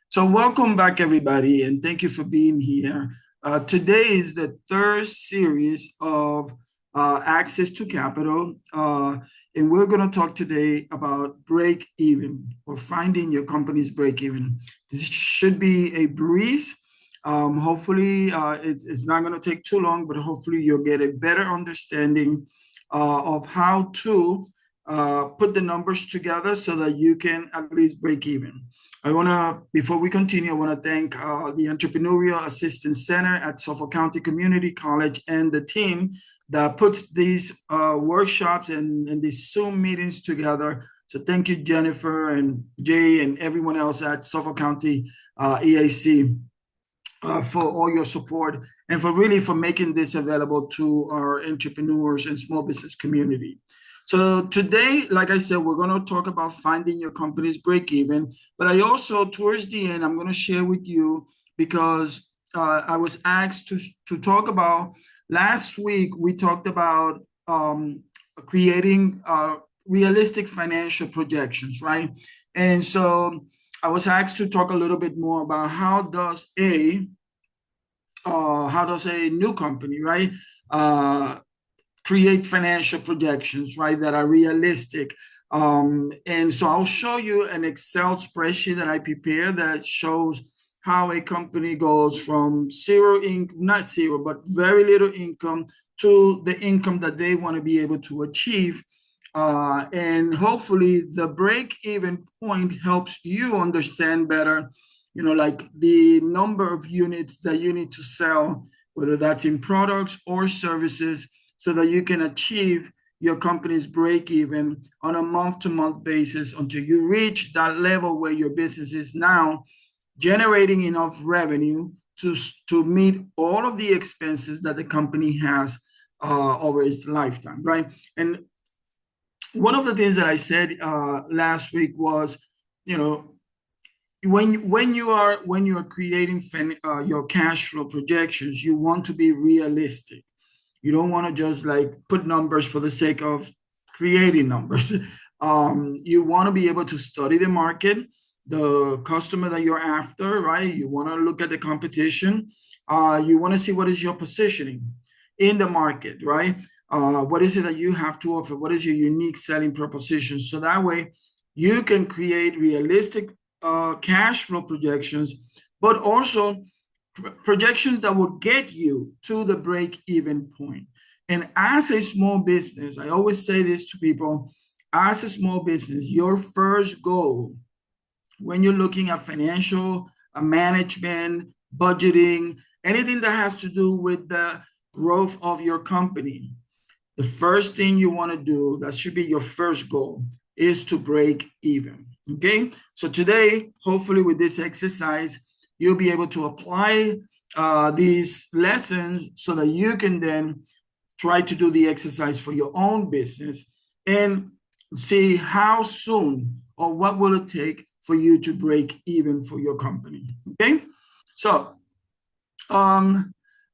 So welcome back, everybody, and thank you for being here. Today is the third series of Access to Capital, and we're going to talk today about break even or finding your company's break even. This should be a breeze. Hopefully, it's not going to take too long, but hopefully you'll get a better understanding of how to put the numbers together so that you can at least break even. Before we continue, I want to thank the Entrepreneurial Assistance Center at Suffolk County Community College and the team that puts these workshops and these Zoom meetings together. So thank you, Jennifer and Jay and everyone else at Suffolk County EAC. For all your support and for making this available to our entrepreneurs and small business community. So today, like I said, we're going to talk about finding your company's break even. But I also, towards the end, I'm going to share with you because I was asked to talk about, last week, we talked about creating realistic financial projections, right? And so I was asked to talk a little bit more about how does a new company, right, create financial projections, right, that are realistic. And so I'll show you an Excel spreadsheet that I prepared that shows how a company goes from not zero, but very little income to the income that they want to be able to achieve. And hopefully the break-even point helps you understand better, like the number of units that you need to sell, whether that's in products or services, so that you can achieve your company's break-even on a month-to-month basis until you reach that level where your business is now generating enough revenue to meet all of the expenses that the company has over its lifetime, right? And one of the things that I said last week was, when you are creating your cash flow projections, you want to be realistic. You don't want to just like put numbers for the sake of creating numbers. You want to be able to study the market, the customer that you're after, right? You want to look at the competition. You want to see what is your positioning in the market, right? What is it that you have to offer? What is your unique selling proposition? So that way you can create realistic cash flow projections, but also projections that will get you to the break-even point. And as a small business, I always say this to people, as a small business, your first goal when you're looking at financial management, budgeting, anything that has to do with the growth of your company, the first thing you want to do, that should be your first goal, is to break even. Okay, so today, hopefully with this exercise, you'll be able to apply these lessons so that you can then try to do the exercise for your own business and see how soon or what will it take for you to break even for your company. Okay, so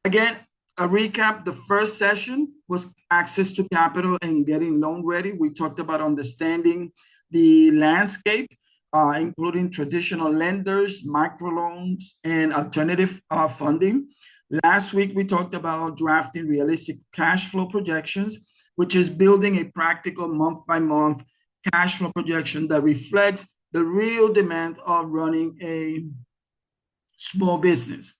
again, a recap: the first session was access to capital and getting loan ready. We talked about understanding the landscape, including traditional lenders, microloans, and alternative funding. Last week, we talked about drafting realistic cash flow projections, which is building a practical month-by-month cash flow projection that reflects the real demand of running a small business.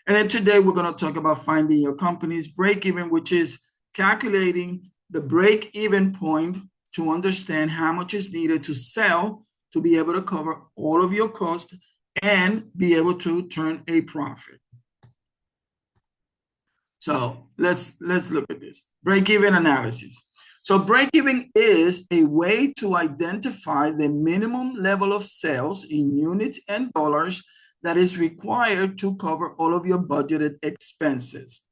And then today, we're going to talk about finding your company's break-even, which is calculating the break-even point to understand how much is needed to sell to be able to cover all of your costs and be able to turn a profit. So let's look at this. Break-even analysis. So break-even is a way to identify the minimum level of sales in units and dollars that is required to cover all of your budgeted expenses.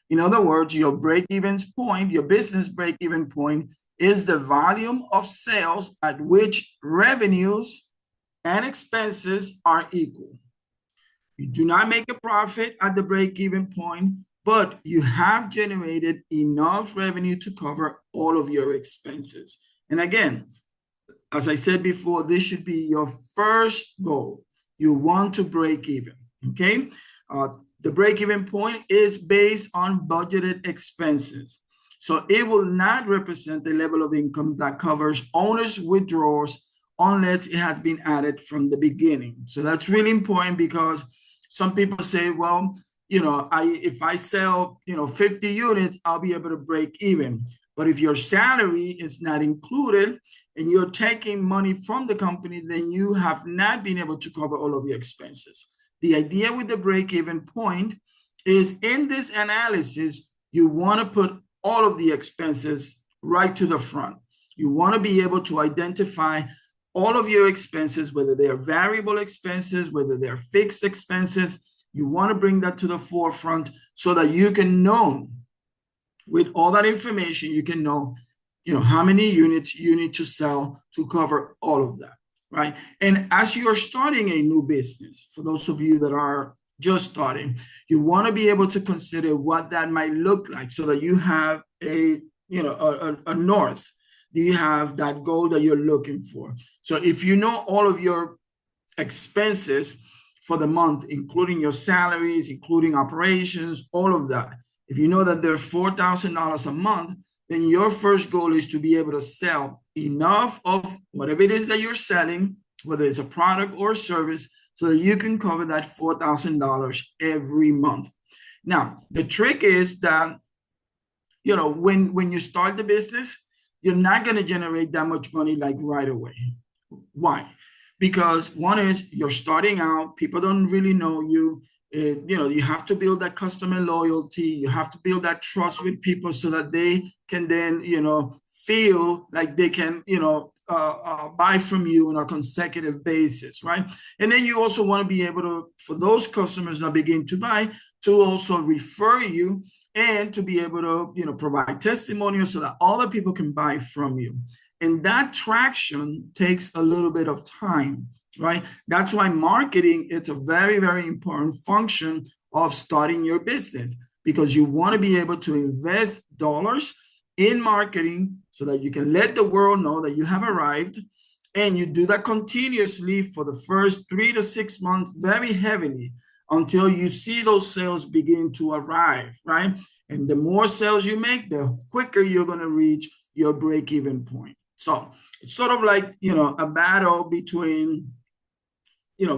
In other words, your break-even point, your business break-even point, is the volume of sales at which revenues and expenses are equal. You do not make a profit at the break-even point, but you have generated enough revenue to cover all of your expenses. And again, as I said before, this should be your first goal. you want to break even, okay? The break-even point is based on budgeted expenses. So it will not represent the level of income that covers owner's withdrawals unless it has been added from the beginning. So that's really important because some people say, well, if I sell, 50 units, I'll be able to break even. But if your salary is not included and you're taking money from the company, then you have not been able to cover all of your expenses. The idea with the break-even point is in this analysis, you want to put all of the expenses right to the front. You want to be able to identify all of your expenses, whether they're variable expenses, whether they're fixed expenses. You want to bring that to the forefront so that you can know, with all that information, you can know, how many units you need to sell to cover all of that, right? And as you're starting a new business, for those of you that are just starting, you want to be able to consider what that might look like so that you have a north. Do you have that goal that you're looking for? So if you know all of your expenses for the month, including your salaries, including operations, all of that, if you know that they're $4,000 a month, then your first goal is to be able to sell enough of whatever it is that you're selling, whether it's a product or a service, so that you can cover that $4,000 every month. Now, the trick is that, when you start the business, you're not going to generate that much money like right away. Why? Because one is you're starting out, people don't really know you. You have to build that customer loyalty. You have to build that trust with people so that they can then, feel like they can, buy from you on a consecutive basis, right? And then you also want to be able to, for those customers that begin to buy, to also refer you and to be able to, provide testimonials so that other people can buy from you. And that traction takes a little bit of time, right? That's why marketing, it's a very, very important function of starting your business, because you want to be able to invest dollars in marketing so that you can let the world know that you have arrived. And you do that continuously for the first 3 to 6 months, very heavily, until you see those sales begin to arrive, right? And the more sales you make, the quicker you're going to reach your break-even point. So it's sort of like, a battle between,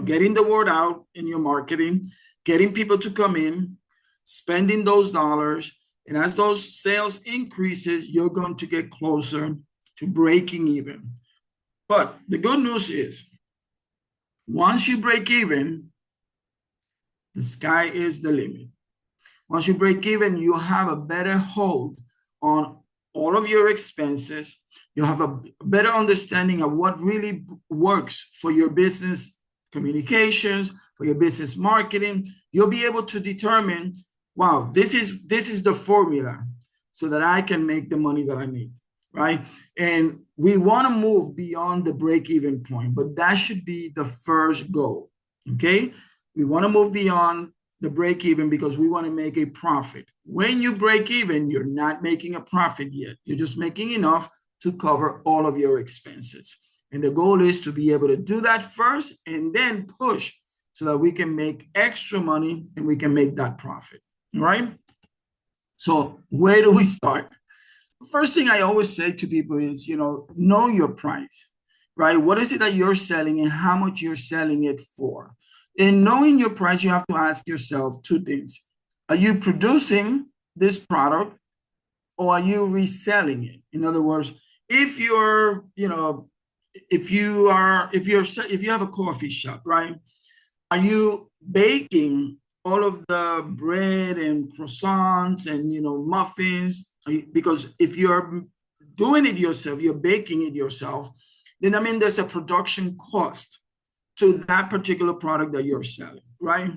getting the word out in your marketing, getting people to come in, spending those dollars. And as those sales increases, you're going to get closer to breaking even. But the good news is, once you break even, the sky is the limit. Once you break even, you have a better hold on all of your expenses. You have a better understanding of what really works for your business communications, for your business marketing. You'll be able to determine, wow, this is the formula so that I can make the money that I need, right? And we want to move beyond the break-even point, but that should be the first goal, okay? We want to move beyond the break-even because we want to make a profit. When you break even, you're not making a profit yet. You're just making enough to cover all of your expenses. And the goal is to be able to do that first and then push so that we can make extra money and we can make that profit, right? So where do we start? First thing I always say to people is, know your price, right? What is it that you're selling and how much you're selling it for? In knowing your price, you have to ask yourself two things. Are you producing this product or are you reselling it? In other words, if you have a coffee shop, right? Are you baking all of the bread and croissants and, muffins? Because if you're doing it yourself, you're baking it yourself, then there's a production cost to that particular product that you're selling, right?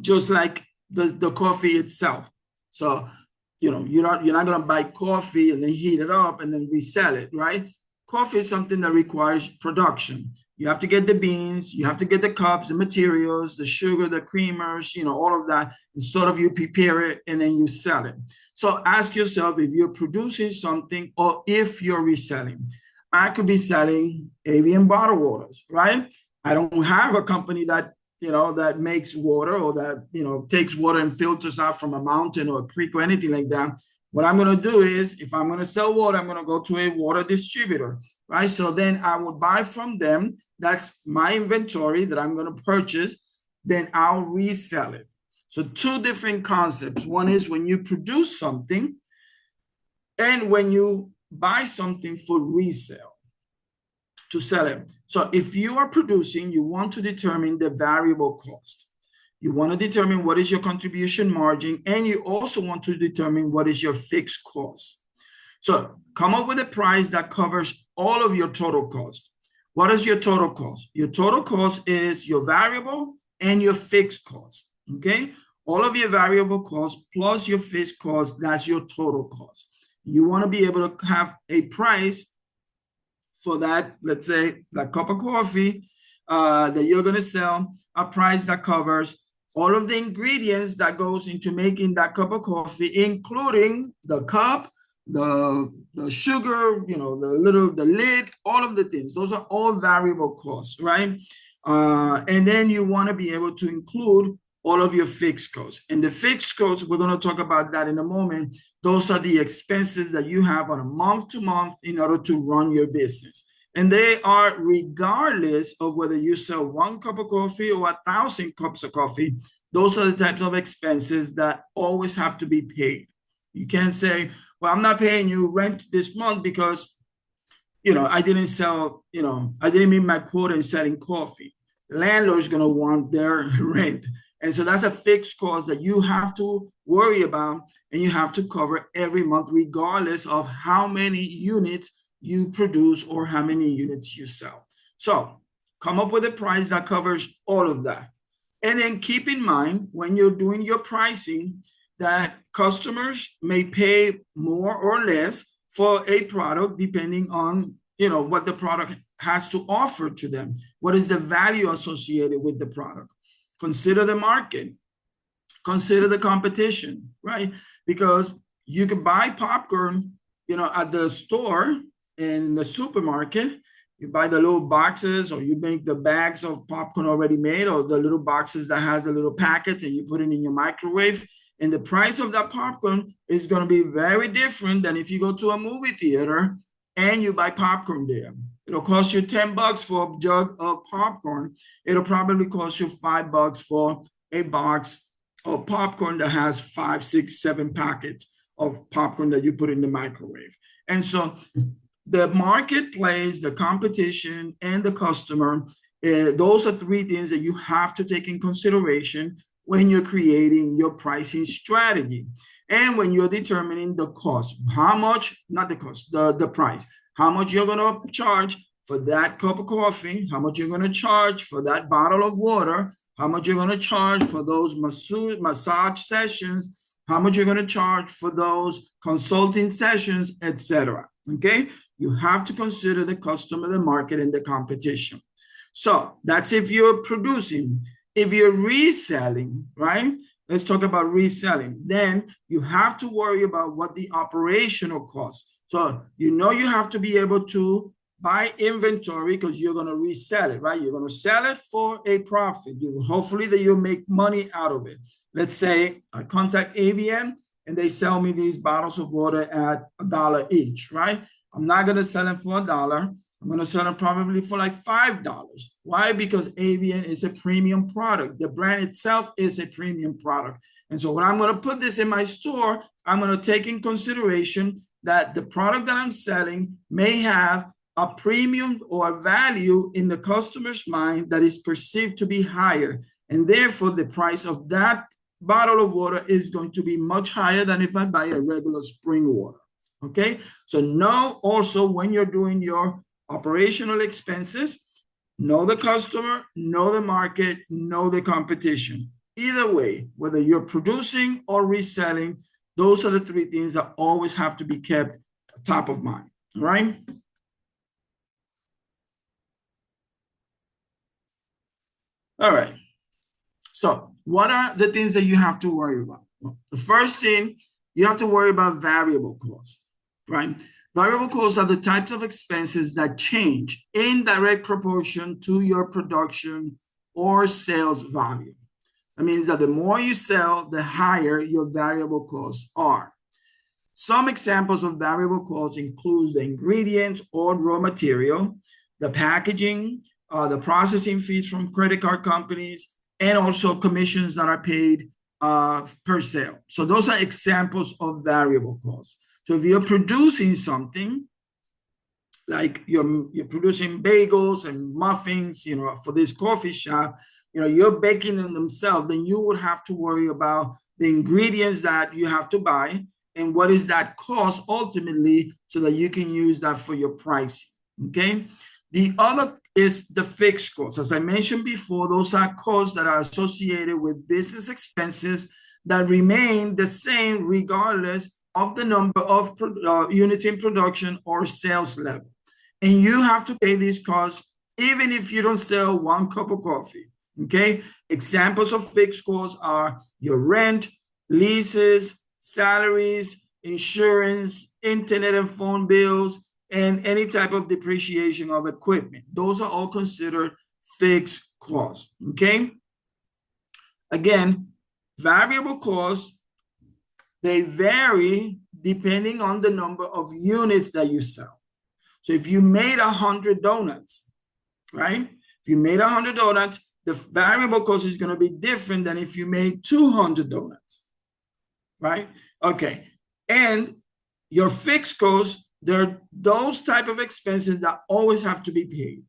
Just like the coffee itself. So, you're not going to buy coffee and then heat it up and then resell it, right? Coffee is something that requires production. You have to get the beans, you have to get the cups, the materials, the sugar, the creamers, all of that. And sort of you prepare it and then you sell it. So ask yourself if you're producing something or if you're reselling. I could be selling Avian bottled waters, right? I don't have a company that, that makes water or that, takes water and filters out from a mountain or a creek or anything like that. What I'm going to do is, if I'm going to sell water, I'm going to go to a water distributor, right? So then I will buy from them. That's my inventory that I'm going to purchase. Then I'll resell it. So two different concepts. One is when you produce something and when you buy something for resale to sell it. So if you are producing, you want to determine the variable cost. You want to determine what is your contribution margin, and you also want to determine what is your fixed cost. So come up with a price that covers all of your total cost. What is your total cost? Your total cost is your variable and your fixed cost, okay? All of your variable cost plus your fixed cost, that's your total cost. You want to be able to have a price for that, let's say, that cup of coffee that you're going to sell, a price that covers all of the ingredients that goes into making that cup of coffee, including the cup, the sugar, the lid, all of the things. Those are all variable costs, right? And then you want to be able to include all of your fixed costs. And the fixed costs, we're going to talk about that in a moment. Those are the expenses that you have on a month to month in order to run your business. And they are regardless of whether you sell 1 cup of coffee or 1,000 cups of coffee. Those are the types of expenses that always have to be paid. You can't say, well, I'm not paying you rent this month because, I didn't sell, I didn't meet my quota in selling coffee. The landlord is going to want their rent. And so that's a fixed cost that you have to worry about and you have to cover every month, regardless of how many units you produce or how many units you sell. So come up with a price that covers all of that. And then keep in mind when you're doing your pricing that customers may pay more or less for a product depending on, what the product has to offer to them. What is the value associated with the product? Consider the market. Consider the competition, right? Because you can buy popcorn, at the store, in the supermarket. You buy the little boxes or you make the bags of popcorn already made, or the little boxes that has the little packets, and you put it in your microwave. And the price of that popcorn is going to be very different than if you go to a movie theater and you buy popcorn there. It'll cost you $10 for a jug of popcorn. It'll probably cost you $5 for a box of popcorn that has 5, 6, 7 packets of popcorn that you put in the microwave. And so the marketplace, the competition, and the customer, those are 3 things that you have to take in consideration when you're creating your pricing strategy and when you're determining the cost. How much, not the cost, the price. How much you're going to charge for that cup of coffee, how much you're going to charge for that bottle of water, how much you're going to charge for those massage sessions, how much you're going to charge for those consulting sessions, etc. Okay? You have to consider the customer, the market, and the competition. So that's if you're producing. If you're reselling, right? Let's talk about reselling. Then you have to worry about what the operational costs. So you have to be able to buy inventory because you're going to resell it, right? You're going to sell it for a profit. Hopefully that you'll make money out of it. Let's say I contact AVN and they sell me these bottles of water at $1 each, right? I'm not going to sell them for $1. I'm going to sell them probably for like $5. Why? Because AVN is a premium product. The brand itself is a premium product. And so when I'm going to put this in my store, I'm going to take in consideration that the product that I'm selling may have a premium or a value in the customer's mind that is perceived to be higher. And therefore, the price of that bottle of water is going to be much higher than if I buy a regular spring water. Okay? So know also when you're doing your operational expenses, know the customer, know the market, know the competition. Either way, whether you're producing or reselling, those are the 3 things that always have to be kept top of mind, all right? All right. So what are the things that you have to worry about? Well, the first thing, you have to worry about variable costs, right? Variable costs are the types of expenses that change in direct proportion to your production or sales volume. That means that the more you sell, the higher your variable costs are. Some examples of variable costs include the ingredients or raw material, the packaging, the processing fees from credit card companies, and also commissions that are paid per sale. So those are examples of variable costs. So if you're producing something, like you're producing bagels and muffins, for this coffee shop, you're baking them themselves, then you would have to worry about the ingredients that you have to buy and what is that cost ultimately so that you can use that for your pricing, okay? The other is the fixed costs. As I mentioned before, those are costs that are associated with business expenses that remain the same regardless of the number of units in production or sales level. And you have to pay these costs even if you don't sell one cup of coffee, okay? Examples of fixed costs are your rent, leases, salaries, insurance, internet and phone bills, and any type of depreciation of equipment. Those are all considered fixed costs, okay? Again, variable costs, they vary depending on the number of units that you sell. So if you made 100 donuts, right? If you made 100 donuts, the variable cost is going to be different than if you made 200 donuts, right? Okay. And your fixed costs, there are those type of expenses that always have to be paid.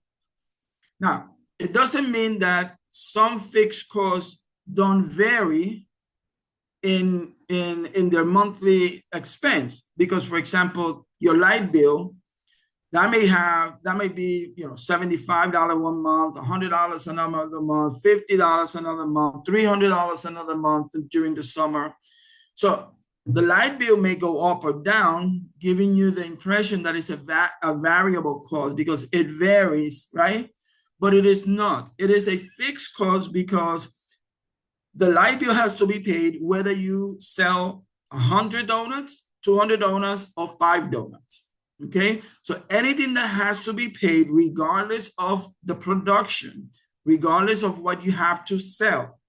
Now, it doesn't mean that some fixed costs don't vary in their monthly expense, because, for example, your light bill, that may be $75 one month, $100 another month, $50 another month, $300 another month during the summer. So the light bill may go up or down, giving you the impression that it's a variable cost because it varies, right? But it is not. It is a fixed cost because the light bill has to be paid whether you sell 100 donuts, 200 donuts, or 5 donuts. Okay, so anything that has to be paid, regardless of the production, regardless of what you have to sell,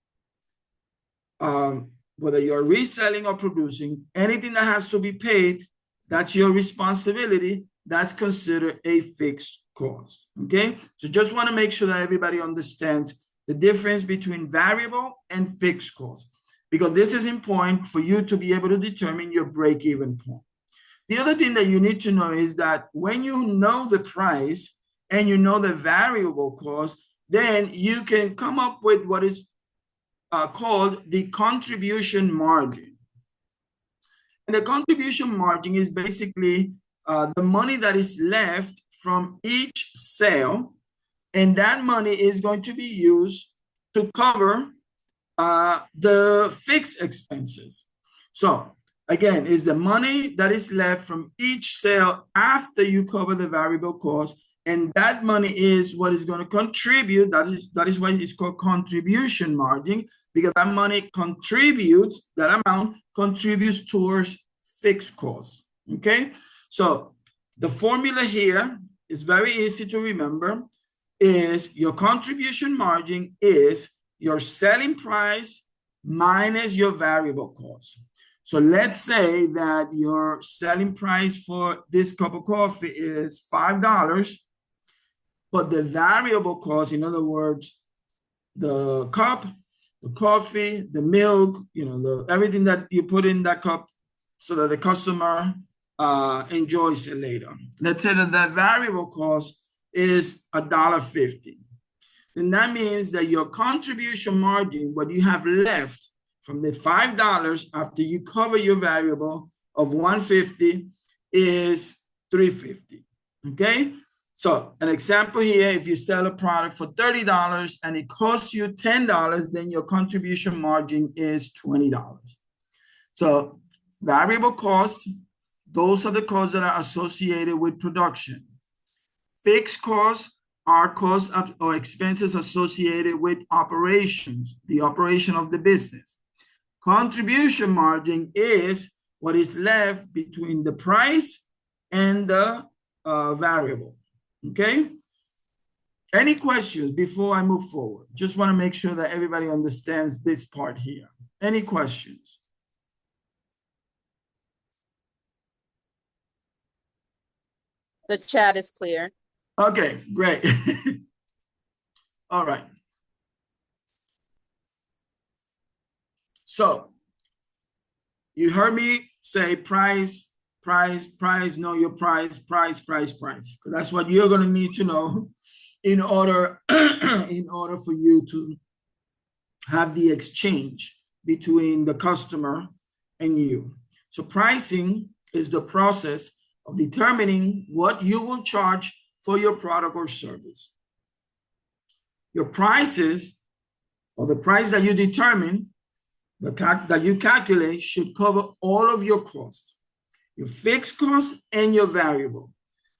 whether you're reselling or producing, anything that has to be paid, that's your responsibility. That's considered a fixed cost. Okay, so just want to make sure that everybody understands the difference between variable and fixed costs, because this is important for you to be able to determine your break-even point. The other thing that you need to know is that when you know the price and you know the variable cost, then you can come up with what is called the contribution margin. And the contribution margin is basically the money that is left from each sale, and that money is going to be used to cover the fixed expenses. So again, is the money that is left from each sale after you cover the variable cost, and that money is what is going to contribute. That is why it's called contribution margin, because that money contributes, that amount contributes towards fixed costs. Okay, so the formula here is very easy to remember. Is your contribution margin is your selling price minus your variable cost. So let's say that your selling price for this cup of coffee is $5, but the variable cost, in other words, the cup, the coffee, the milk, everything that you put in that cup so that the customer enjoys it later. Let's say that that variable cost is $1.50. Then that means that your contribution margin, what you have left from the $5 after you cover your variable of $1.50, is $3.50. Okay, so an example here: if you sell a product for $30 and it costs you $10, then your contribution margin is $20. So variable costs, those are the costs that are associated with production. Fixed costs are costs or expenses associated with operations, the operation of the business. Contribution margin is what is left between the price and the variable. Okay? Any questions before I move forward? Just want to make sure that everybody understands this part here. Any questions? The chat is clear. Okay, great. All right. So you heard me say price, price, price, know your price, price, price, price. Because that's what you're going to need to know in order, in order for you to have the exchange between the customer and you. So pricing is the process of determining what you will charge for your product or service. Your prices, or the price that you determine, that you calculate, should cover all of your costs, your fixed costs and your variable.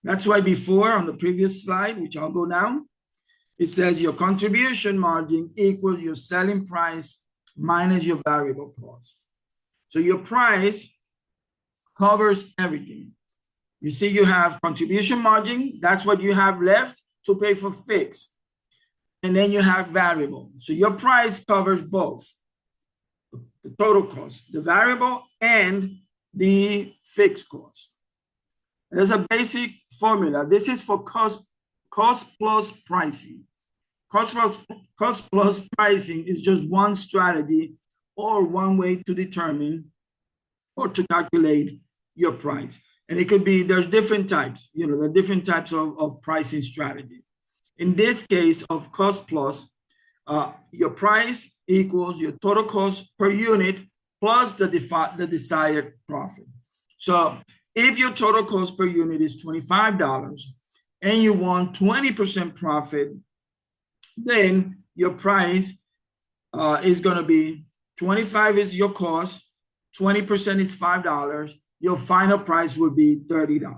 That's why before, on the previous slide, which I'll go now, it says your contribution margin equals your selling price minus your variable cost. So your price covers everything. You see, you have contribution margin. That's what you have left to pay for fixed. And then you have variable. So your price covers both the total cost, the variable, and the fixed cost. There's a basic formula. This is for cost plus pricing. Cost plus pricing is just one strategy or one way to determine or to calculate your price. And it could be, there's different types, there are different types of pricing strategies. In this case of cost plus, your price equals your total cost per unit plus the desired profit. So if your total cost per unit is $25 and you want 20% profit, then your price is going to be 25 is your cost, 20% is $5. Your final price will be $30.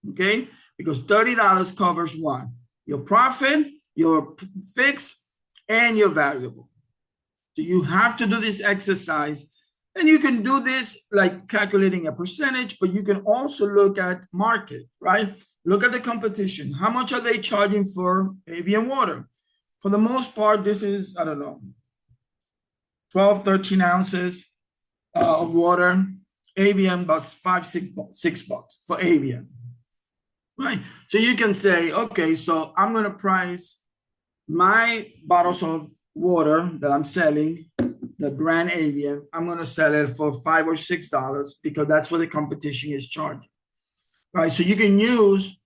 Okay? Because $30 covers what? Your profit, your fixed, and your variable. So you have to do this exercise. And you can do this like calculating a percentage, but you can also look at market, right? Look at the competition. How much are they charging for avian water? For the most part, this is, I don't know, 12, 13 ounces of water. Avian was $5-6 for avian, right? So you can say, okay, so I'm going to price my bottles of water that I'm selling, the brand avian, I'm going to sell it for $5 or $6 because that's what the competition is charging, right? So you can use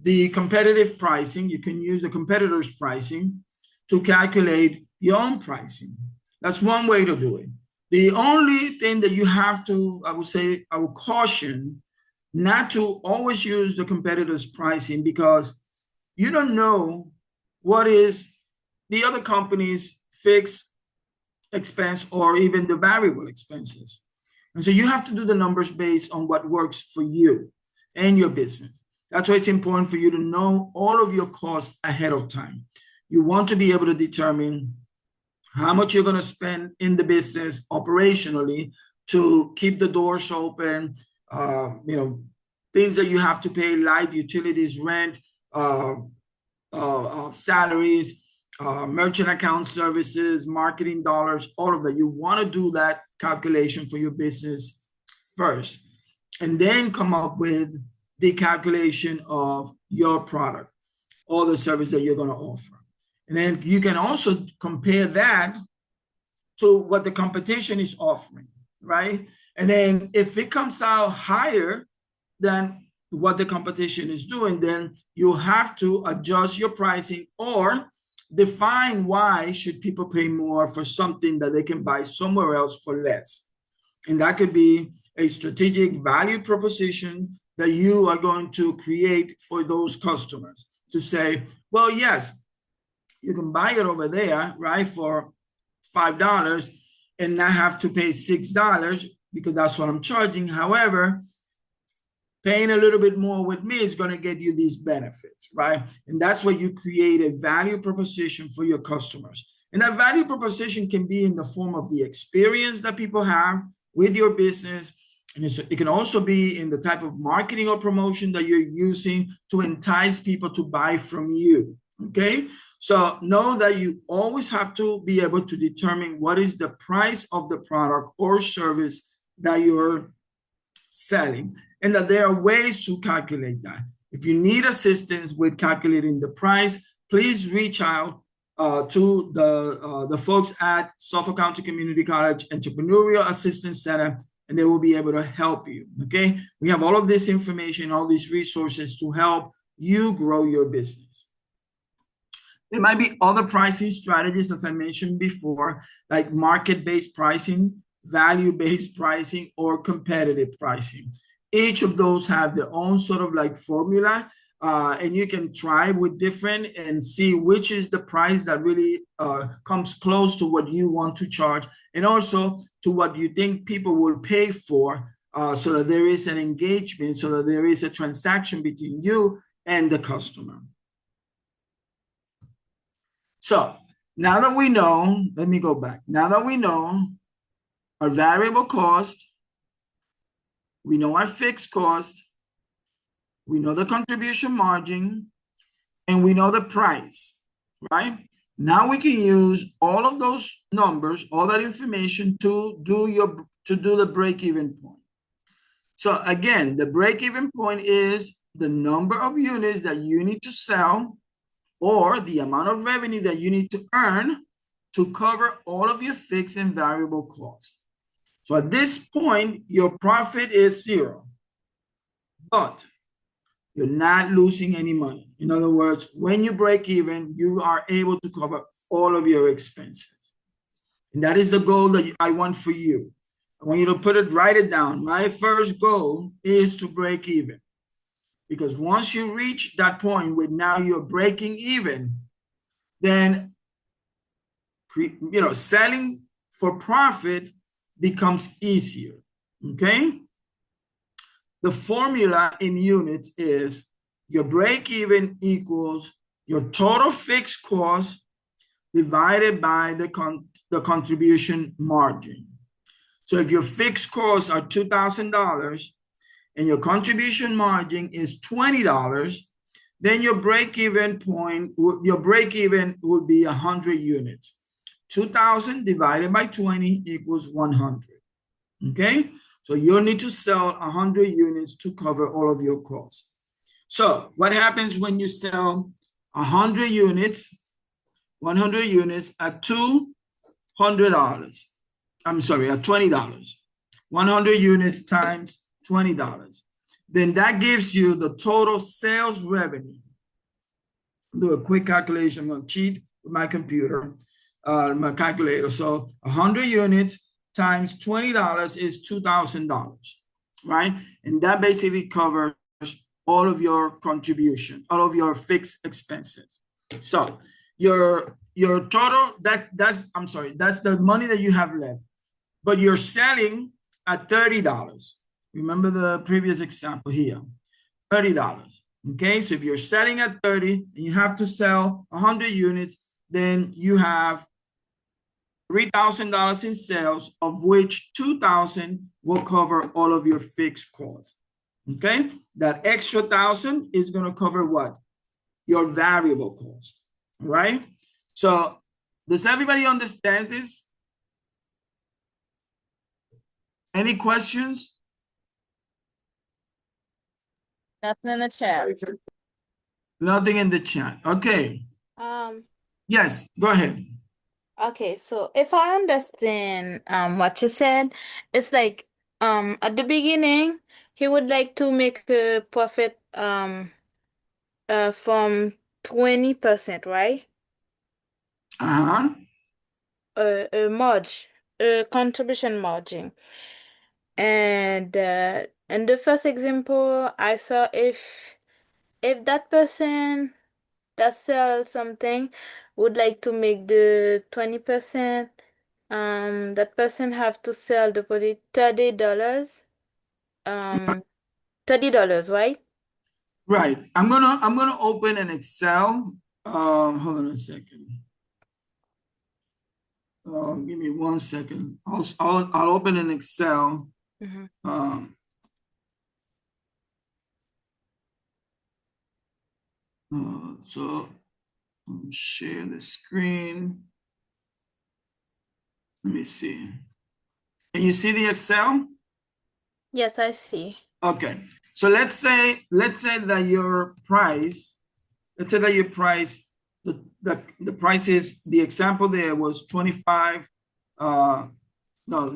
the competitive pricing, you can use the competitor's pricing to calculate your own pricing. That's one way to do it. The only thing that you have to, I would caution not to always use the competitor's pricing because you don't know what is the other company's fixed expense or even the variable expenses. And so you have to do the numbers based on what works for you and your business. That's why it's important for you to know all of your costs ahead of time. You want to be able to determine how much you're going to spend in the business operationally to keep the doors open, things that you have to pay, like utilities, rent, salaries, merchant account services, marketing dollars, all of that. You want to do that calculation for your business first, and then come up with the calculation of your product or the service that you're going to offer. And then you can also compare that to what the competition is offering, right? And then if it comes out higher than what the competition is doing, then you have to adjust your pricing or define why should people pay more for something that they can buy somewhere else for less. And that could be a strategic value proposition that you are going to create for those customers to say, well, yes, you can buy it over there, right, for $5 and not have to pay $6 because that's what I'm charging. However, paying a little bit more with me is going to get you these benefits, right? And that's where you create a value proposition for your customers. And that value proposition can be in the form of the experience that people have with your business. And it can also be in the type of marketing or promotion that you're using to entice people to buy from you. Okay, so know that you always have to be able to determine what is the price of the product or service that you're selling, and that there are ways to calculate that. If you need assistance with calculating the price, please reach out to the folks at Suffolk County Community College Entrepreneurial Assistance Center, and they will be able to help you. Okay, we have all of this information, all these resources to help you grow your business. There might be other pricing strategies, as I mentioned before, like market-based pricing, value-based pricing, or competitive pricing. Each of those have their own sort of like formula, and you can try with different and see which is the price that really comes close to what you want to charge, and also to what you think people will pay for, so that there is an engagement, so that there is a transaction between you and the customer. So now that we know, let me go back. Now that we know our variable cost, we know our fixed cost, we know the contribution margin, and we know the price, right? Now we can use all of those numbers, all that information to do the break-even point. So again, the break-even point is the number of units that you need to sell, or the amount of revenue that you need to earn to cover all of your fixed and variable costs. So at this point, your profit is 0, but you're not losing any money. In other words, when you break even, you are able to cover all of your expenses. And that is the goal that I want for you. I want you to write it down. My first goal is to break even. Because once you reach that point where now you're breaking even, then selling for profit becomes easier. Okay? The formula in units is your break even equals your total fixed cost divided by the contribution margin. So if your fixed costs are $2,000 and your contribution margin is $20, then your break-even would be 100 units. 2,000 divided by 20 equals 100. Okay, so you'll need to sell 100 units to cover all of your costs. So what happens when you sell 100 units at $200? I'm sorry, at $20. 100 units times $20. Then that gives you the total sales revenue. Do a quick calculation. I'm going to cheat with my computer, my calculator. So 100 units times $20 is $2,000, right? And that basically covers all of your contribution, all of your fixed expenses. So your total, that's the money that you have left, but you're selling at $30. Remember the previous example here, $30. Okay, so if you're selling at 30 and you have to sell 100 units, then you have $3,000 in sales, of which $2,000 will cover all of your fixed costs. Okay, that extra $1,000 is going to cover what? Your variable cost. All right. So does everybody understand this? Any questions? Nothing in the chat. Nothing in the chat. Okay. Um, Yes, go ahead. okay, so if I understand what you said, it's like at the beginning he would like to make a profit from 20%, right? Uh-huh. Contribution margin. And in the first example I saw, if that person that sells something would like to make the 20%, that person have to sell the product $30, $30, right? Right. I'm gonna open an Excel. Hold on a second. Give me 1 second. I'll open an Excel So share the screen. Let me see. Can you see the Excel? Yes, I see. Okay. So let's say that your price, the price is, the example there was 25, no,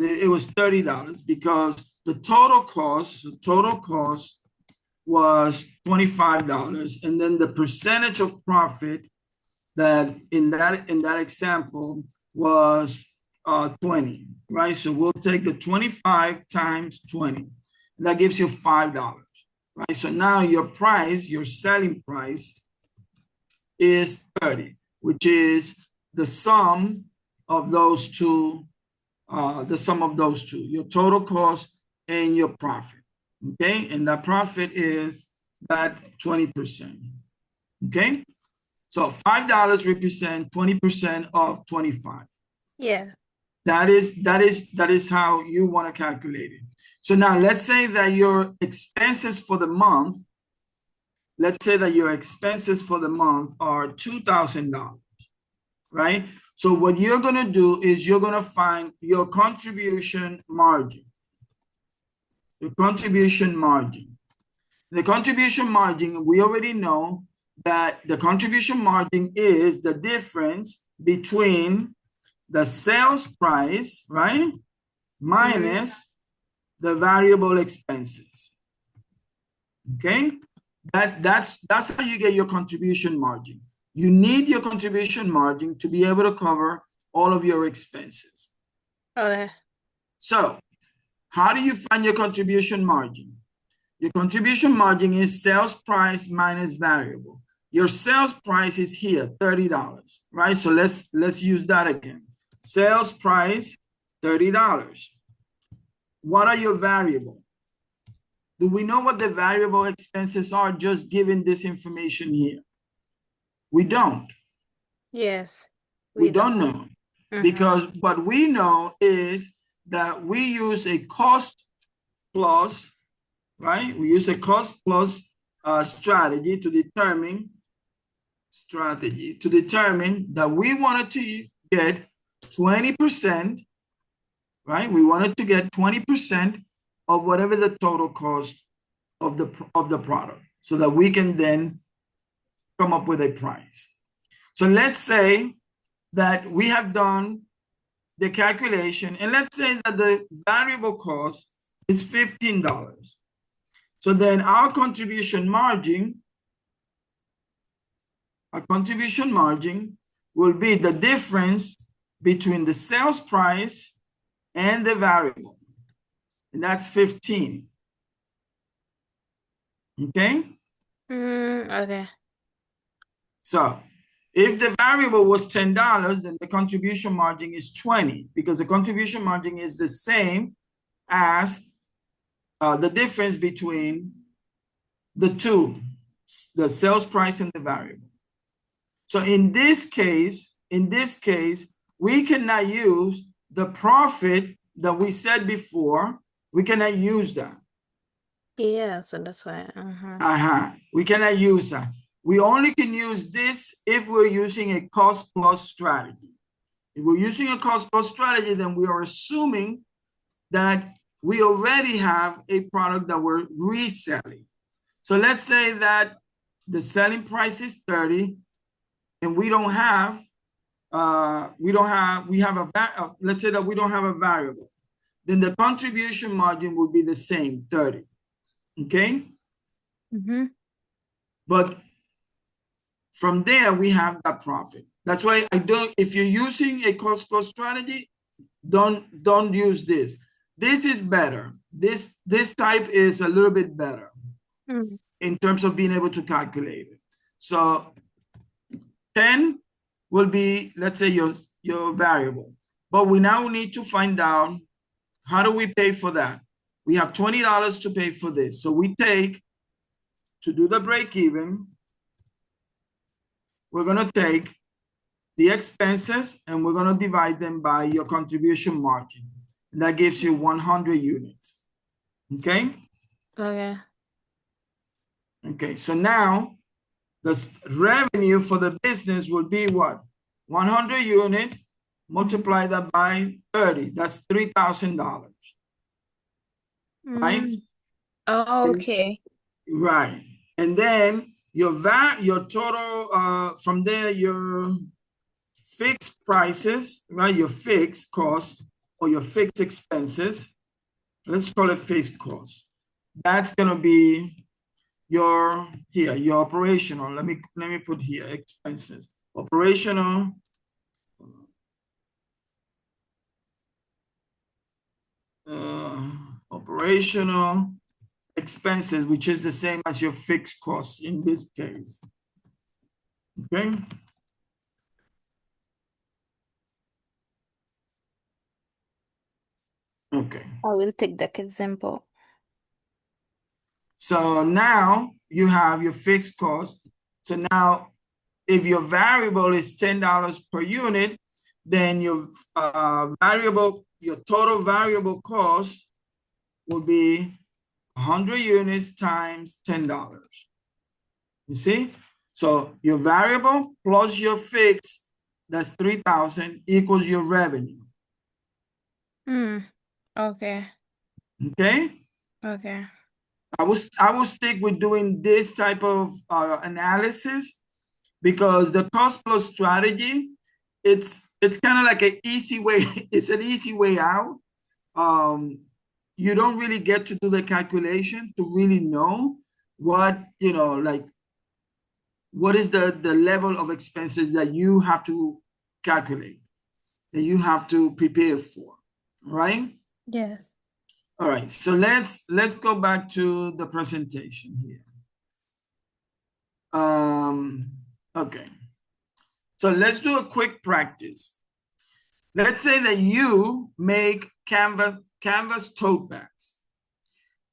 it was $30 because the total cost was $25, and then the percentage of profit that in that example was 20, right? So we'll take the 25 times 20, and that gives you $5, right? So now your selling price is 30, which is the sum of those two, your total cost and your profit, okay? And that profit is that 20%, okay? So $5 represent 20% of 25. Yeah. That is how you want to calculate it. So now let's say that your expenses for the month, are $2,000, right? So what you're going to do is you're going to find your contribution margin. The contribution margin, we already know that the contribution margin is the difference between the sales price, right, minus the variable expenses. Okay, that's how you get your contribution margin. You need your contribution margin to be able to cover all of your expenses. Okay. So how do you find your contribution margin? Your contribution margin is sales price minus variable. Your sales price is here, $30, right? So let's use that again. Sales price, $30. What are your variable? Do we know what the variable expenses are just given this information here? We don't. Yes. We don't know. Because what we know is that we use a cost plus, right? We use a cost plus strategy to determine that we wanted to get 20%, right? We wanted to get 20% of whatever the total cost of the product, so that we can then come up with a price. So let's say that we have done the calculation, and let's say that the variable cost is $15. So then our contribution margin will be the difference between the sales price and the variable, and that's 15. Okay? Okay. So if the variable was $10, then the contribution margin is 20, because the contribution margin is the same as the difference between the two, the sales price and the variable. So in this case, we cannot use the profit that we said before. We cannot use that. Yeah, so that's why. We cannot use that. We only can use this if we're using a cost plus strategy. If we're using a cost plus strategy, then we are assuming that we already have a product that we're reselling. So let's say that the selling price is 30, and we have a variable. Then the contribution margin will be the same, 30. Okay? But from there, we have that profit. That's why if you're using a cost plus strategy, don't use this. This is better. This type is a little bit better in terms of being able to calculate it. So 10 will be, let's say, your variable. But we now need to find out, how do we pay for that? We have $20 to pay for this. So we take, to do the break even, we're going to take the expenses and we're going to divide them by your contribution margin. And that gives you 100 units. Okay. Okay. Okay. So now the revenue for the business will be what? 100 unit, multiply that by 30. That's $3,000, right? Oh, okay. Right. And then your your total, from there, your fixed prices, right? Your fixed cost or your fixed expenses. Let's call it fixed cost. That's gonna be your your operational. Let me put here expenses. Operational. Operational expenses, which is the same as your fixed costs in this case. Okay. Okay. I will take that example. So now you have your fixed cost. So now if your variable is $10 per unit, then your your total variable cost will be 100 units times $10. You see? So your variable plus your fixed, that's 3,000 equals your revenue. Okay. Okay? Okay. I will stick with doing this type of analysis because the cost plus strategy, it's kind of like an easy way. It's an easy way out. You don't really get to do the calculation to really know what, like what is the level of expenses that you have to calculate, that you have to prepare for, right? Yes. All right, so let's go back to the presentation here. Okay, so let's do a quick practice. Let's say that you make canvas tote bags,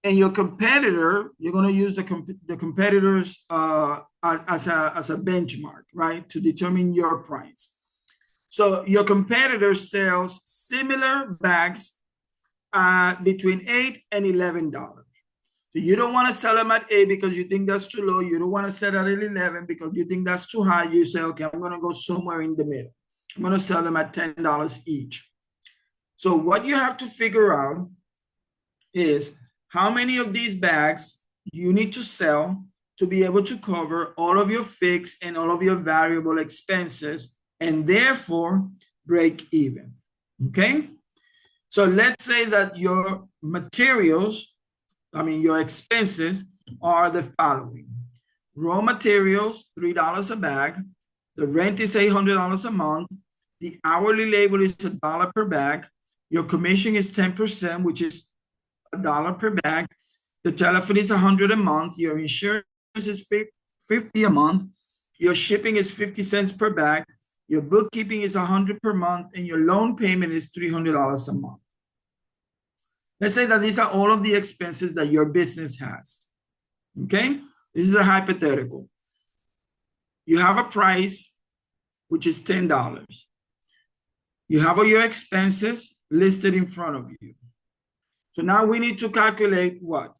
and your competitor, you're going to use the competitors as a benchmark, right, to determine your price. So your competitor sells similar bags between $8 and $11. So you don't want to sell them at 8 because you think that's too low. You don't want to sell at 11 because you think that's too high. You say, okay, I'm going to go somewhere in the middle. I'm going to sell them at $10 each. So what you have to figure out is how many of these bags you need to sell to be able to cover all of your fixed and all of your variable expenses and therefore break even. Okay? So let's say that your materials, your expenses are the following. Raw materials, $3 a bag. The rent is $800 a month. The hourly labor is $1 per bag. Your commission is 10%, which is $1 per bag. The telephone is $100 a month. Your insurance is $50 a month. Your shipping is 50 cents per bag. Your bookkeeping is $100 per month, and your loan payment is $300 a month. Let's say that these are all of the expenses that your business has. Okay? This is a hypothetical. You have a price, which is $10. You have all your expenses listed in front of you. So now we need to calculate what?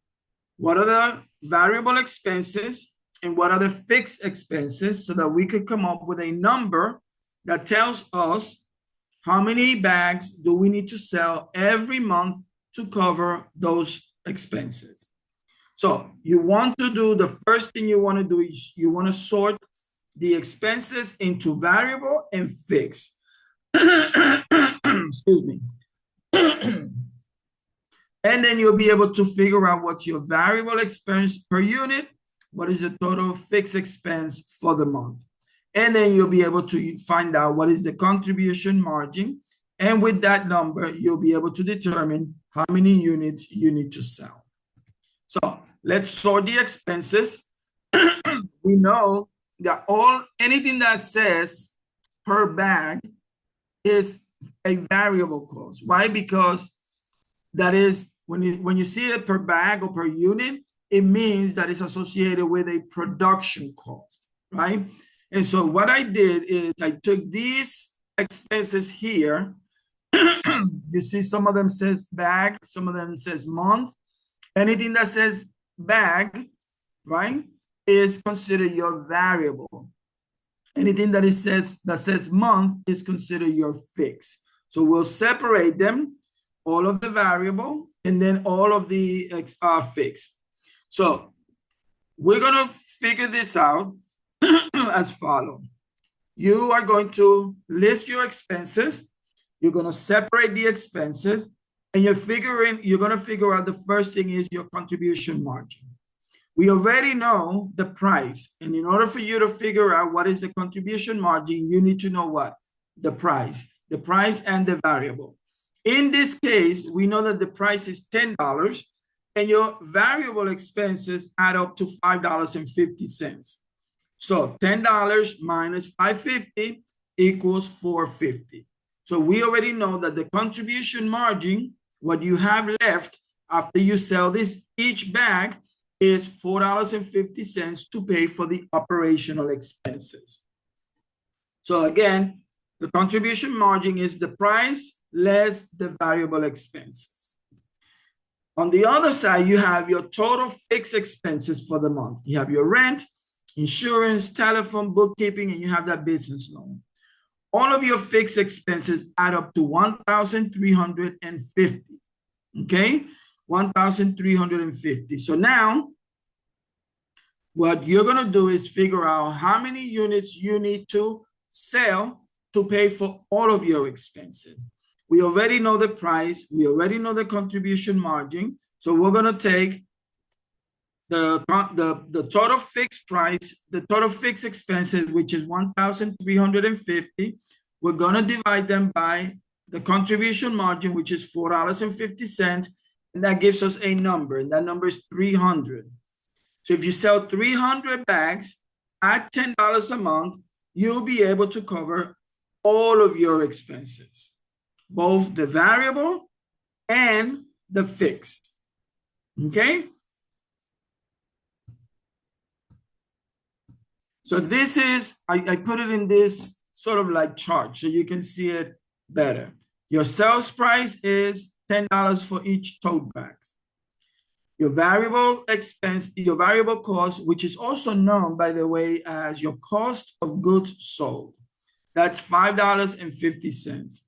What are the variable expenses and what are the fixed expenses so that we could come up with a number that tells us how many bags do we need to sell every month to cover those expenses. So you want to do, the first thing you want to do is you want to sort the expenses into variable and fixed. Excuse me. And then you'll be able to figure out what's your variable expense per unit, what is the total fixed expense for the month. And then you'll be able to find out what is the contribution margin. And with that number, you'll be able to determine how many units you need to sell. So let's sort the expenses. We know that anything that says per bag is a variable cost. Why? Because that is, when you see it per bag or per unit, it means that it's associated with a production cost, right? And so what I did is I took these expenses here. You see some of them says bag, some of them says month, Anything that says bag, right, is considered your variable. Anything that says month is considered your fixed. So we'll separate them, all of the variable, and then all of the fixed. So we're gonna figure this out as follows. You are going to list your expenses. You're going to separate the expenses, and you're going to figure out the first thing is your contribution margin. We already know the price. And in order for you to figure out what is the contribution margin, you need to know what? The price and the variable. In this case, we know that the price is $10 and your variable expenses add up to $5.50. So $10 minus $5.50 equals $4.50. So we already know that the contribution margin, what you have left after you sell this each bag, is $4.50 to pay for the operational expenses. So again, the contribution margin is the price less the variable expenses. On the other side, you have your total fixed expenses for the month. You have your rent, insurance, telephone, bookkeeping, and you have that business loan. All of your fixed expenses add up to $1,350. Okay, $1,350. So now, what you're going to do is figure out how many units you need to sell to pay for all of your expenses. We already know the price. We already know the contribution margin. So we're going to take the total fixed price, the total fixed expenses, which is $1,350. We're going to divide them by the contribution margin, which is $4.50. And that gives us a number. And that number is 300. So if you sell 300 bags at $10 a month, you'll be able to cover all of your expenses, both the variable and the fixed. Okay? So this is, I put it in this sort of like chart so you can see it better. Your sales price is $10 for each tote bag. Your variable expense, your variable cost, which is also known, by the way, as your cost of goods sold. That's $5.50.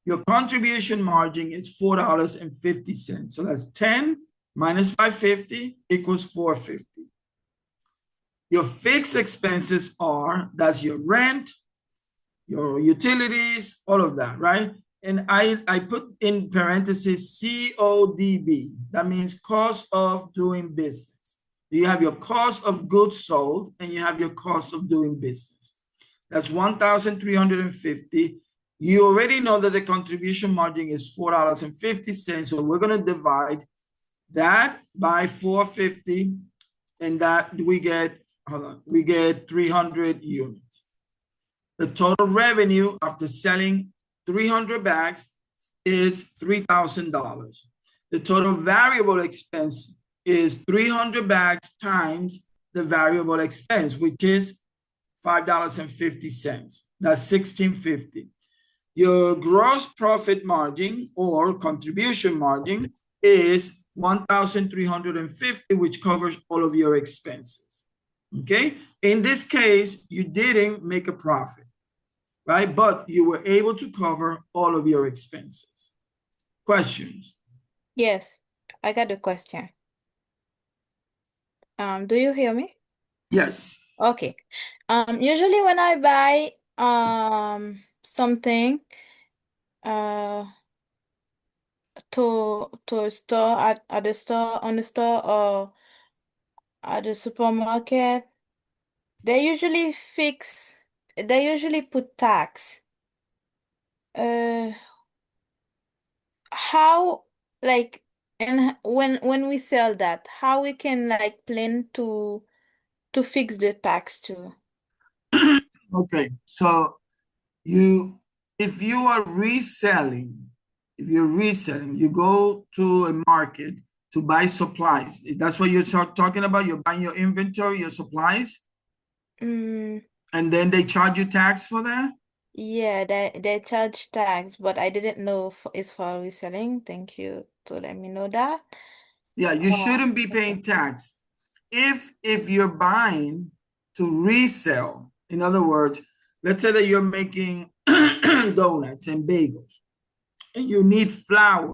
Your contribution margin is $4.50. So that's 10 minus 550 equals 450. Your fixed expenses are, that's your rent, your utilities, all of that, right? And I put in parentheses CODB. That means cost of doing business. You have your cost of goods sold and you have your cost of doing business. That's 1,350. You already know that the contribution margin is $4.50. So we're going to divide that by 450, and that we get, we get 300 units. The total revenue after selling 300 bags is $3,000. The total variable expense is 300 bags times the variable expense, which is $5.50. That's $16.50. Your gross profit margin or contribution margin is $1,350, which covers all of your expenses. Okay. In this case, you didn't make a profit, right? But you were able to cover all of your expenses. Questions? Yes, I got a question. Do you hear me? Yes. Okay. Usually when I buy something to a store at the store on the store or at the supermarket, they usually put tax. How, like, and when we sell that, how we can like plan to fix the tax too? Okay. So if you are reselling, you go to a market to buy supplies. That's what you're talking about. You're buying your inventory, your supplies, Mm, and then they charge you tax for that. yeah, they charge tax, but I didn't know it's for reselling. Thank you to let me know that. Yeah, you Oh, shouldn't be paying tax. If you're buying to resell, in other words, let's say that you're making donuts and bagels, and you need flour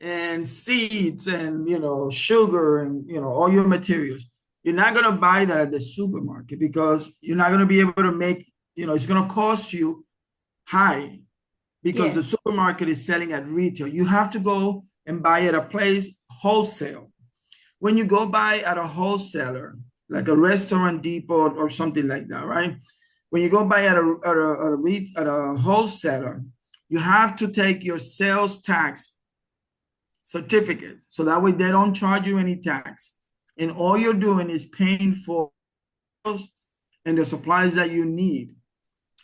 and seeds and sugar and all your materials. You're not going to buy that at the supermarket because you're not going to be able to make, it's going to cost you high because the yes. supermarket is selling at retail. You have to go and buy at a place wholesale. When you go buy at a wholesaler, like a restaurant depot or something like that, right? When you go buy at a wholesaler, you have to take your sales tax certificate. So that way they don't charge you any tax. And all you're doing is paying for and the supplies that you need.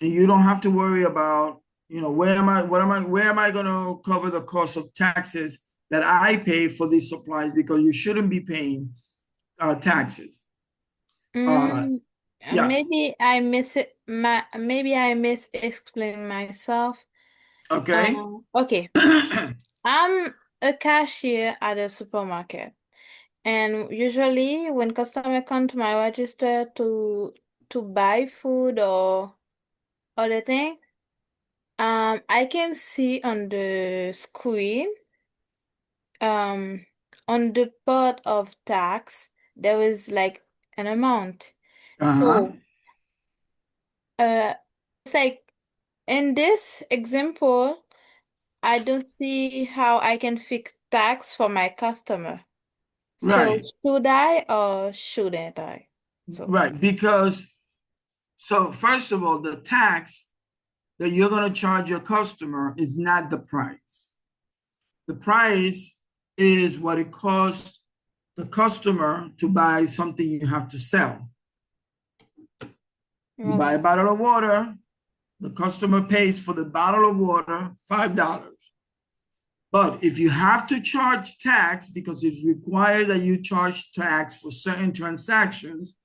And you don't have to worry about, where am I going to cover the cost of taxes that I pay for these supplies, because you shouldn't be paying taxes. Mm, Yeah. maybe I miss it. Maybe I miss explain myself. Okay. Okay. I'm a cashier at a supermarket, and usually when customer come to my register to buy food or other thing, I can see on the screen, um, on the part of tax, there is like an amount. Uh-huh. So, it's like in this example, I don't see how I can fix tax for my customer. So Right. should I or shouldn't I? So, Right. Because, so first of all, the tax that you're going to charge your customer is not the price. The price is what it costs the customer to buy something you have to sell. You buy a okay. bottle of water, the customer pays for the bottle of water $5. But if you have to charge tax because it's required that you charge tax for certain transactions,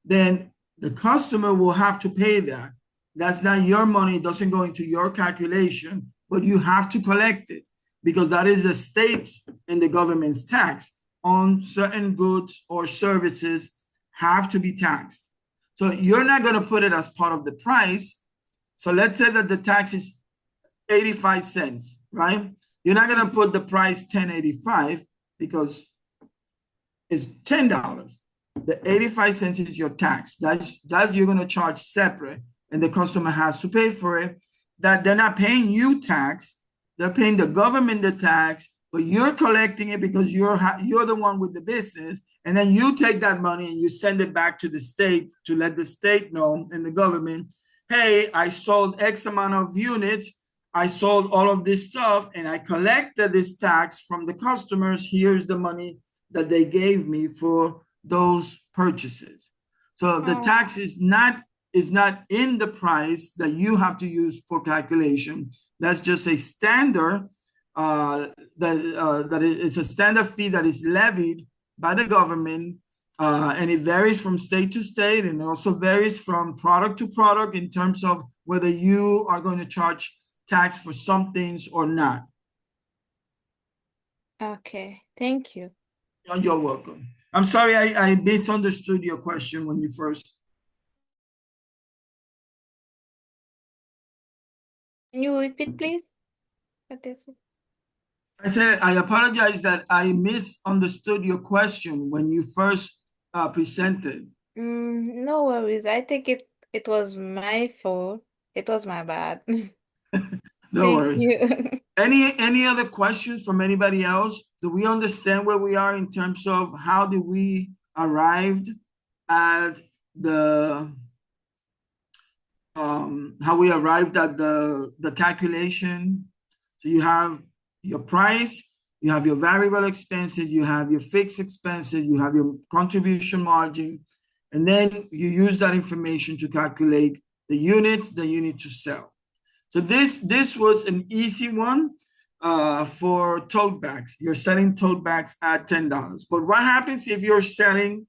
then the customer will have to pay that. That's not your money, it doesn't go into your calculation, but you have to collect it because that is the state's and the government's tax on certain goods or services have to be taxed. So you're not going to put it as part of the price. So let's say that the tax is 85 cents, right? You're not going to put the price 10.85 because it's $10. The 85 cents is your tax. That's you're going to charge separate, and the customer has to pay for it. That they're not paying you tax, they're paying the government the tax, but you're collecting it because you're the one with the business, and then you take that money and you send it back to the state to let the state know and the government, hey, I sold X amount of units. I sold all of this stuff and I collected this tax from the customers. Here's the money that they gave me for those purchases. So the Oh, tax is not in the price that you have to use for calculation. That's just a standard that is a standard fee that is levied by the government, and it varies from state to state, and it also varies from product to product in terms of whether you are going to charge tax for some things or not. okay. Thank you. You're welcome. I'm sorry, I misunderstood your question when you first. Can you repeat, please? What is it? I said I apologize that I misunderstood your question when you first presented. No worries. I think it was my fault. It was my bad. No Thank worries. you. Any other questions from anybody else? Do we understand where we are in terms of how did we arrived at the how we arrived at the calculation? So you have your price, you have your variable expenses, you have your fixed expenses, you have your contribution margin, and then you use that information to calculate the units that you need to sell. So this was an easy one for tote bags. You're selling tote bags at $10. But what happens if you're selling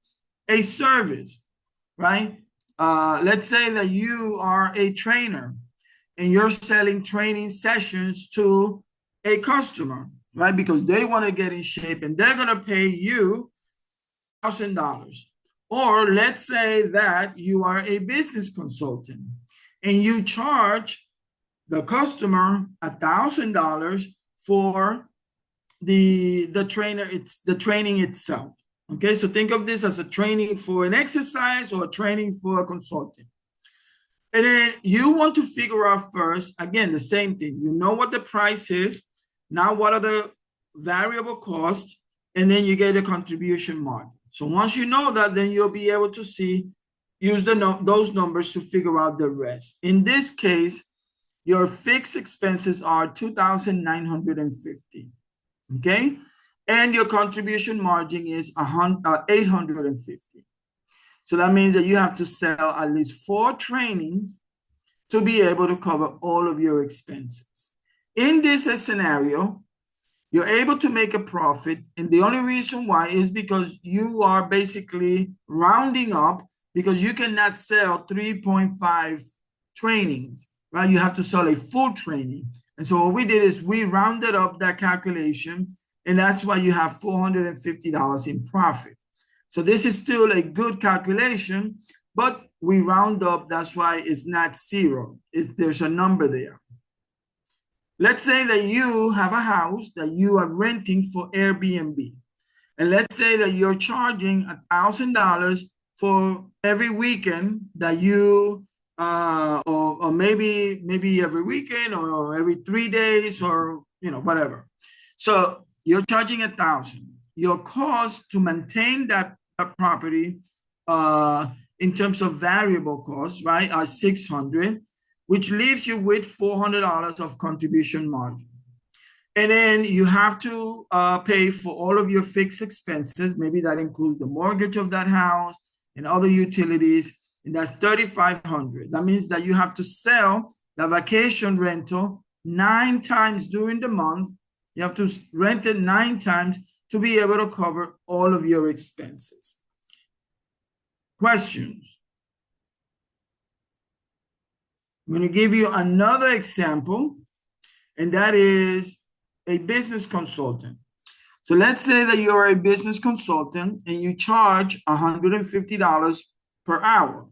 a service, right? Let's say that you are a trainer and you're selling training sessions to a customer, right? Because they want to get in shape and they're going to pay you $1,000. Or let's say that you are a business consultant and you charge the customer $1,000 for the trainer, it's the training itself. Okay, so think of this as a training for an exercise or a training for a consulting. And then you want to figure out first, again, the same thing. You know what the price is. Now, what are the variable costs? And then you get a contribution margin. So once you know that, then you'll be able to use those numbers to figure out the rest. In this case, your fixed expenses are $2,950. Okay, and your contribution margin is 850. So that means that you have to sell at least 4 trainings to be able to cover all of your expenses. In this scenario, you're able to make a profit, and the only reason why is because you are basically rounding up, because you cannot sell 3.5 trainings, right? You have to sell a full training. And so what we did is we rounded up that calculation, and that's why you have $450 in profit. So this is still a good calculation, but we round up. That's why it's not zero. There's a number there. Let's say that you have a house that you are renting for Airbnb. And let's say that you're charging $1,000 for every weekend that you, or maybe every weekend or every 3 days or, whatever. So you're charging $1,000. Your cost to maintain that property in terms of variable costs, right, are $600, which leaves you with $400 of contribution margin. And then you have to pay for all of your fixed expenses. Maybe that includes the mortgage of that house and other utilities, and that's $3,500. That means that you have to sell the vacation rental 9 times during the month. You have to rent it 9 times to be able to cover all of your expenses. Questions? I'm going to give you another example, and that is a business consultant. So let's say that you're a business consultant and you charge $150 per hour.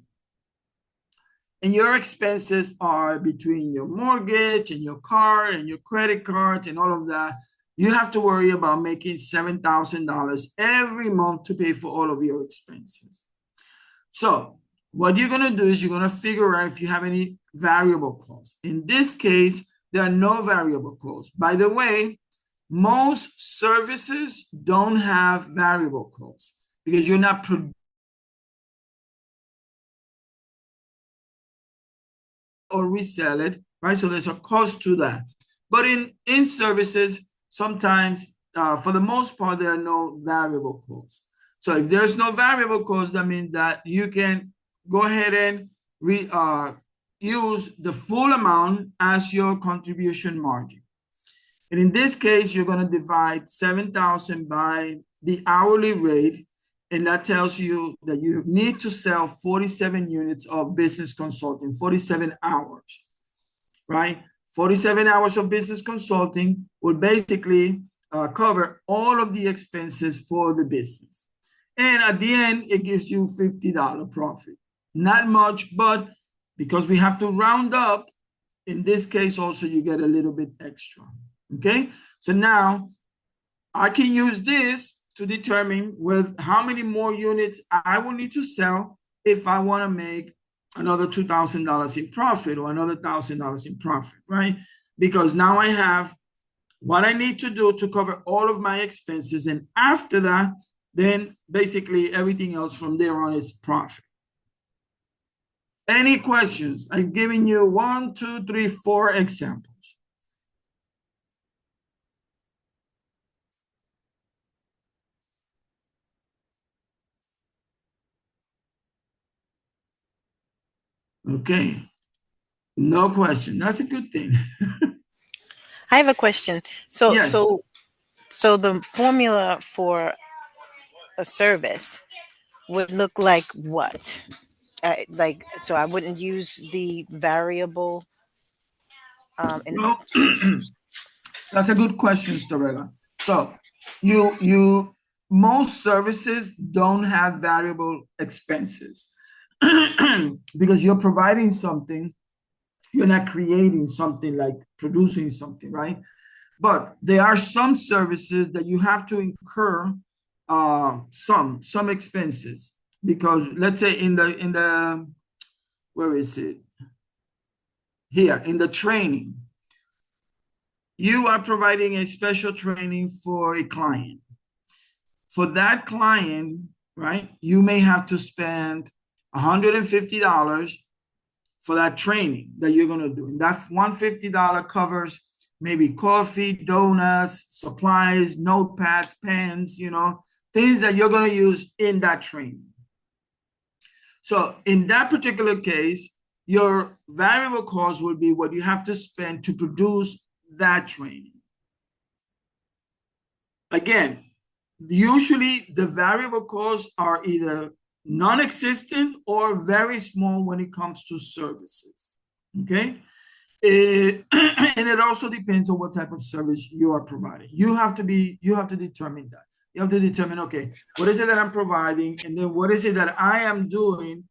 And your expenses are between your mortgage and your car and your credit cards and all of that. You have to worry about making $7,000 every month to pay for all of your expenses. So what you're going to do is you're going to figure out if you have any variable costs. In this case, there are no variable costs. By the way, most services don't have variable costs because you're not or resell it, right? So there's a cost to that. But in services, sometimes, for the most part, there are no variable costs. So if there's no variable cost, that means that you can go ahead and use the full amount as your contribution margin. And in this case, you're going to divide 7,000 by the hourly rate, and that tells you that you need to sell 47 units of business consulting, 47 hours, right? 47 hours of business consulting will basically cover all of the expenses for the business. And at the end, it gives you $50 profit. Not much, but because we have to round up, in this case also, you get a little bit extra. Okay, so now I can use this to determine with how many more units I will need to sell if I want to make another $2,000 in profit or another $1,000 in profit, right? Because now I have what I need to do to cover all of my expenses. And after that, then basically everything else from there on is profit. Any questions? I've given you 1, 2, 3, 4 examples. Okay, no question. That's a good thing. I have a question. So, Yes. so the formula for a service would look like what? So I wouldn't use the variable. Well, That's a good question, Starella. So most services don't have variable expenses because you're providing something, you're not creating something like producing something, right? But there are some services that you have to incur some expenses because let's say in the where is it? Here in the training, you are providing a special training for a client. For that client, right, you may have to spend $150 for that training that you're going to do. And that $150 covers maybe coffee, donuts, supplies, notepads, pens, things that you're going to use in that training. So in that particular case, your variable cost will be what you have to spend to produce that training. Again, usually the variable costs are either non-existent or very small when it comes to services, okay? And it also depends on what type of service you are providing. You have to determine that. You have to determine, okay, what is it that I'm providing? And then what is it that I am doing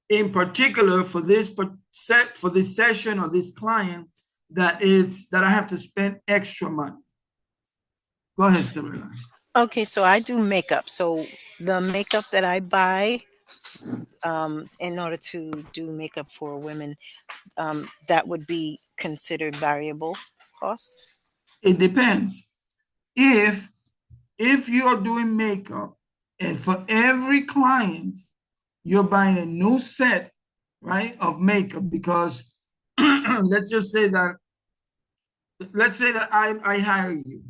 in particular for this session or this client that I have to spend extra money. Go ahead, Stella. Okay, so I do makeup. So the makeup that I buy in order to do makeup for women, that would be considered variable costs? It depends. If you are doing makeup and for every client you're buying a new set, right, of makeup because let's say that I hire you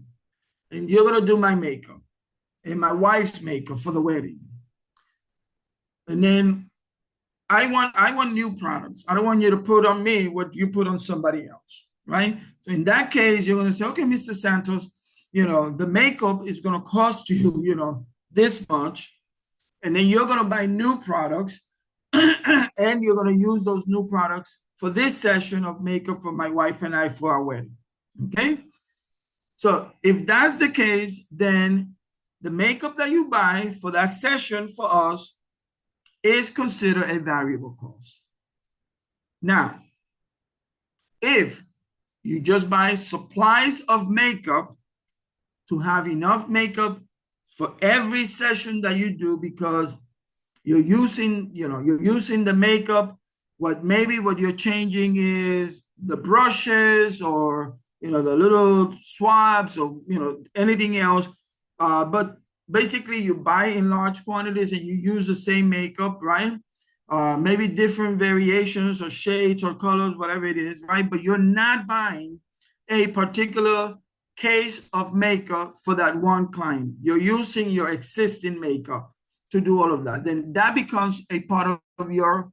and you're going to do my makeup and my wife's makeup for the wedding. And then I want new products. I don't want you to put on me what you put on somebody else, right? So in that case, you're going to say, okay, Mr. Santos, the makeup is going to cost you, this much. And then you're going to buy new products and you're going to use those new products for this session of makeup for my wife and I for our wedding, okay? So if that's the case, then the makeup that you buy for that session for us is considered a variable cost. Now, if you just buy supplies of makeup to have enough makeup for every session that you do because you're using the makeup, what you're changing is the brushes or, the little swabs or, anything else. But basically you buy in large quantities and you use the same makeup, right? Maybe different variations or shades or colors, whatever it is, right? But you're not buying a particular case of makeup for that one client. You're using your existing makeup to do all of that. Then that becomes a part of your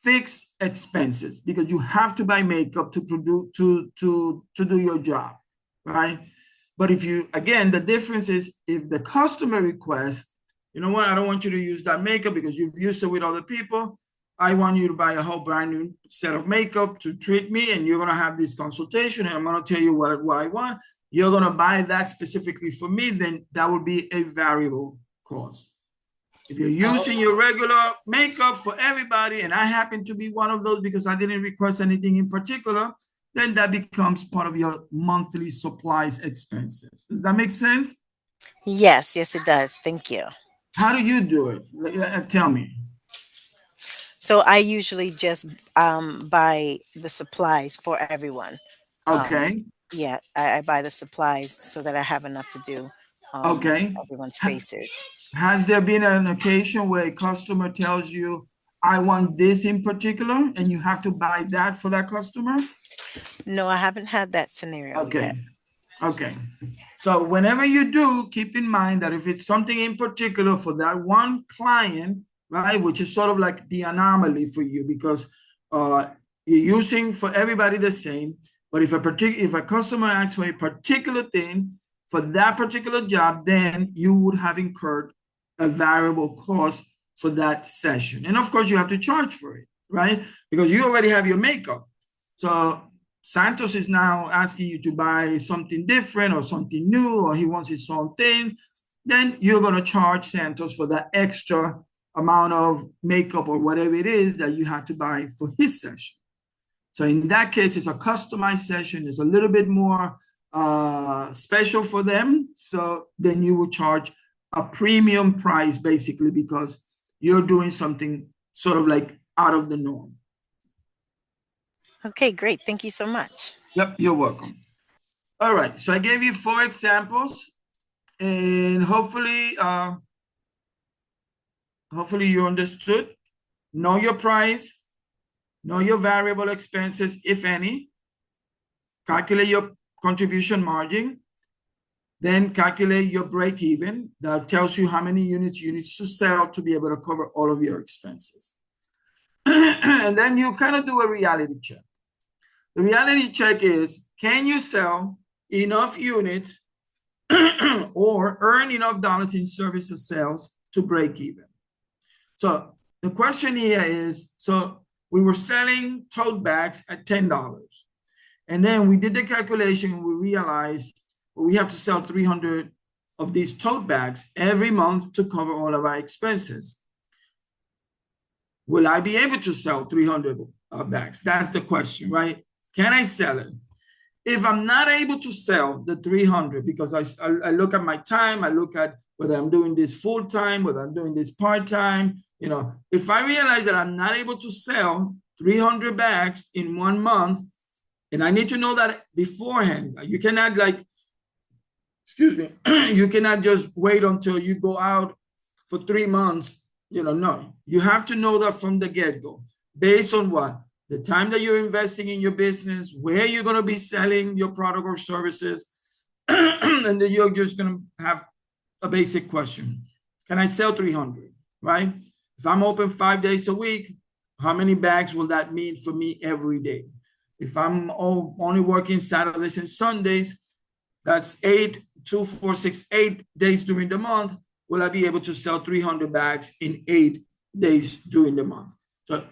fixed expenses because you have to buy makeup to do your job, right? But the difference is if the customer requests, you know what, I don't want you to use that makeup because you've used it with other people. I want you to buy a whole brand new set of makeup to treat me, and you're going to have this consultation, and I'm going to tell you what I want. You're going to buy that specifically for me, then that would be a variable cost. If you're using your regular makeup for everybody, and I happen to be one of those because I didn't request anything in particular, then that becomes part of your monthly supplies expenses. Does that make sense? Yes, it does. Thank you. How do you do it? Tell me. So I usually just buy the supplies for everyone. Okay. Yeah, I buy the supplies so that I have enough to do Okay. everyone's faces. Has there been an occasion where a customer tells you, I want this in particular, and you have to buy that for that customer? No, I haven't had that scenario yet. Okay. So whenever you do, keep in mind that if it's something in particular for that one client, right, which is sort of like the anomaly for you because you're using for everybody the same, but if a customer asks for a particular thing for that particular job, then you would have incurred a variable cost for that session. And of course, you have to charge for it, right? Because you already have your makeup. So Santos is now asking you to buy something different or something new, or he wants his own thing, then you're going to charge Santos for that extra amount of makeup or whatever it is that you had to buy for his session. So in that case, it's a customized session. It's a little bit more special for them. So then you will charge a premium price, basically, because you're doing something sort of like out of the norm. Okay, great. Thank you so much. Yep, you're welcome. All right, so I gave you 4 examples, and hopefully you understood. Know your price, know your variable expenses, if any, calculate your contribution margin, then calculate your break even. That tells you how many units you need to sell to be able to cover all of your expenses. And then you kind of do a reality check. The reality check is, can you sell enough units or earn enough dollars in services sales to break even? So the question here is, so we were selling tote bags at $10. And then we did the calculation and we realized we have to sell 300 of these tote bags every month to cover all of our expenses. Will I be able to sell 300 bags? That's the question, right? Can I sell it? If I'm not able to sell the 300, because I look at my time, I look at whether I'm doing this full time, whether I'm doing this part time, you know, if I realize that I'm not able to sell 300 bags in 1 month, and I need to know that beforehand, you cannot you cannot just wait until you go out for 3 months, you know, no, you have to know that from the get-go, based on what? The time that you're investing in your business, where you're going to be selling your product or services, and then you're just going to have a basic question. Can I sell 300, right? If I'm open 5 days a week, how many bags will that mean for me every day? If I'm only working Saturdays and Sundays, that's 8 days during the month. Will I be able to sell 300 bags in 8 days during the month? So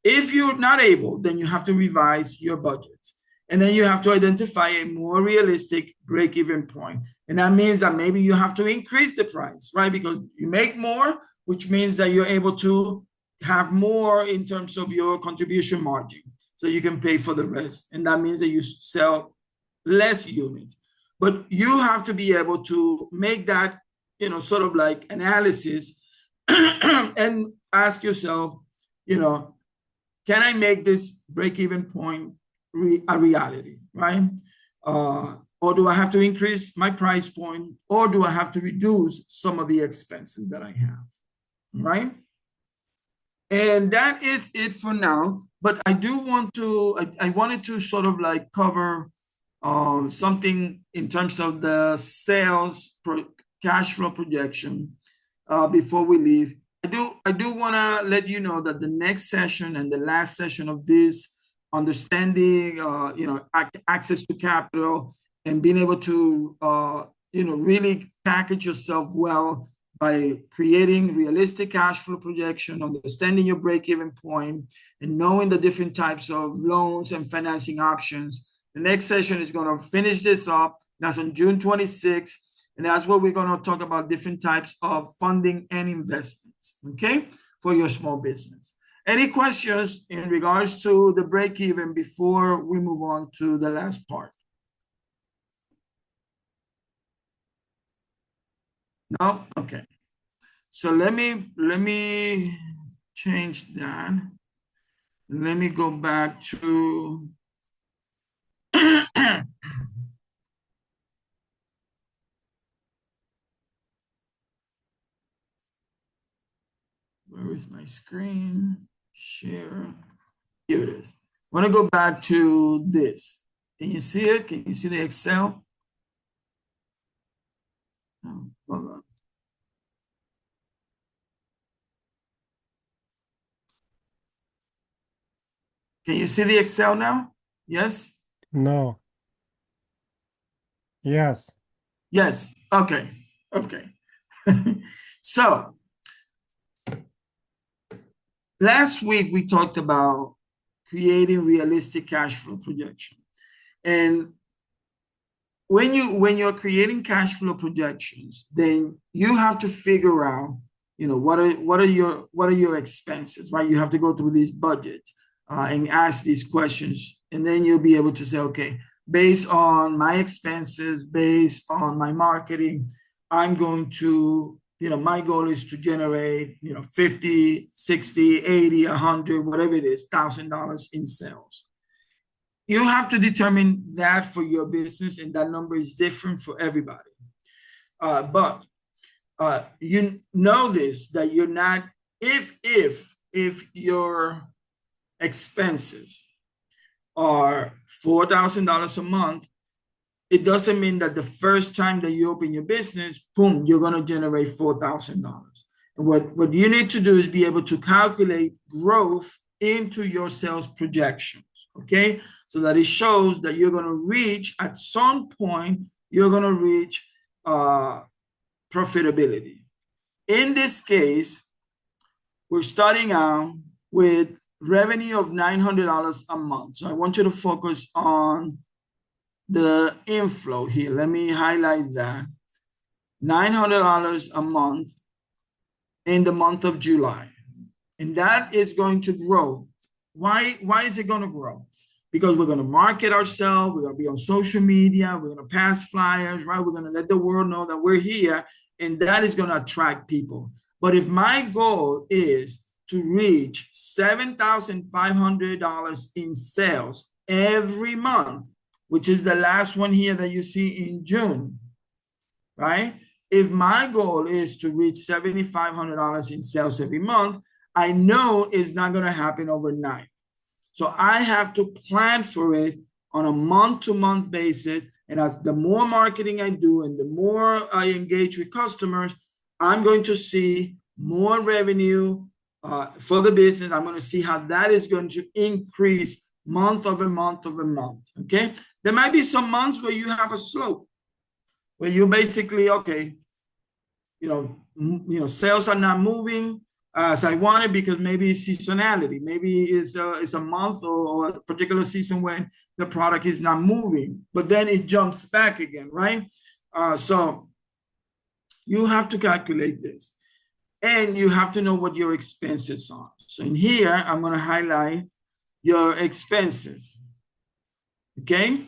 if you're not able, then you have to revise your budget. And then you have to identify a more realistic break-even point. And that means that maybe you have to increase the price, right? Because you make more, which means that you're able to have more in terms of your contribution margin. So you can pay for the rest. And that means that you sell less units. But you have to be able to make that, you know, sort of like analysis and ask yourself, you know, can I make this break-even point a reality, right? Or do I have to increase my price point, or do I have to reduce some of the expenses that I have, right? And that is it for now. But I do want to, I wanted to sort of like cover something in terms of the sales cash flow projection before we leave. I do want to let you know that the next session and the last session of this, understanding, you know, access to capital and being able to, you know, really package yourself well by creating realistic cash flow projection, understanding your break-even point, and knowing the different types of loans and financing options. The next session is going to finish this up. That's on June 26th. And that's where we're going to talk about different types of funding and investments, okay, for your small business. Any questions in regards to the break-even before we move on to the last part? No? Okay. So let me change that. Let me go back to where is my screen? Share. Here it is. I want to go back to this. Can you see it? Can you see the Excel? Oh, hold on. Can you see the Excel now? Yes? No. Yes. Yes. Okay. Okay. So last week we talked about creating realistic cash flow projection. And when you're creating cash flow projections, then you have to figure out, what are your expenses, right? You have to go through these budgets and ask these questions, and then you'll be able to say, okay, based on my expenses, based on my marketing, I'm going to, my goal is to generate, 50, 60, 80, 100, whatever it is, $1,000 in sales. You have to determine that for your business, and that number is different for everybody. But you know this, that you're not, if your expenses are $4,000 a month, it doesn't mean that the first time that you open your business, boom, you're going to generate $4,000. And what you need to do is be able to calculate growth into your sales projections, okay? So that it shows that you're going to reach, at some point, you're going to reach profitability. In this case, we're starting out with revenue of $900 a month. So I want you to focus on the inflow here. Let me highlight that. $900 a month in the month of July. And that is going to grow. Why is it going to grow? Because we're going to market ourselves. We're going to be on social media. We're going to pass flyers, right? We're going to let the world know that we're here, and that is going to attract people. But if my goal is to reach $7,500 in sales every month, which is the last one here that you see in June, right? If my goal is to reach $7,500 in sales every month, I know it's not going to happen overnight. So I have to plan for it on a month-to-month basis. And as the more marketing I do and the more I engage with customers, I'm going to see more revenue for the business. I'm going to see how that is going to increase month over month over month, okay? There might be some months where you have a slope, where you basically, okay, sales are not moving as I wanted because maybe it's seasonality. Maybe it's a month or a particular season when the product is not moving, but then it jumps back again, right? So you have to calculate this, and you have to know what your expenses are. So in here, I'm going to highlight your expenses, okay?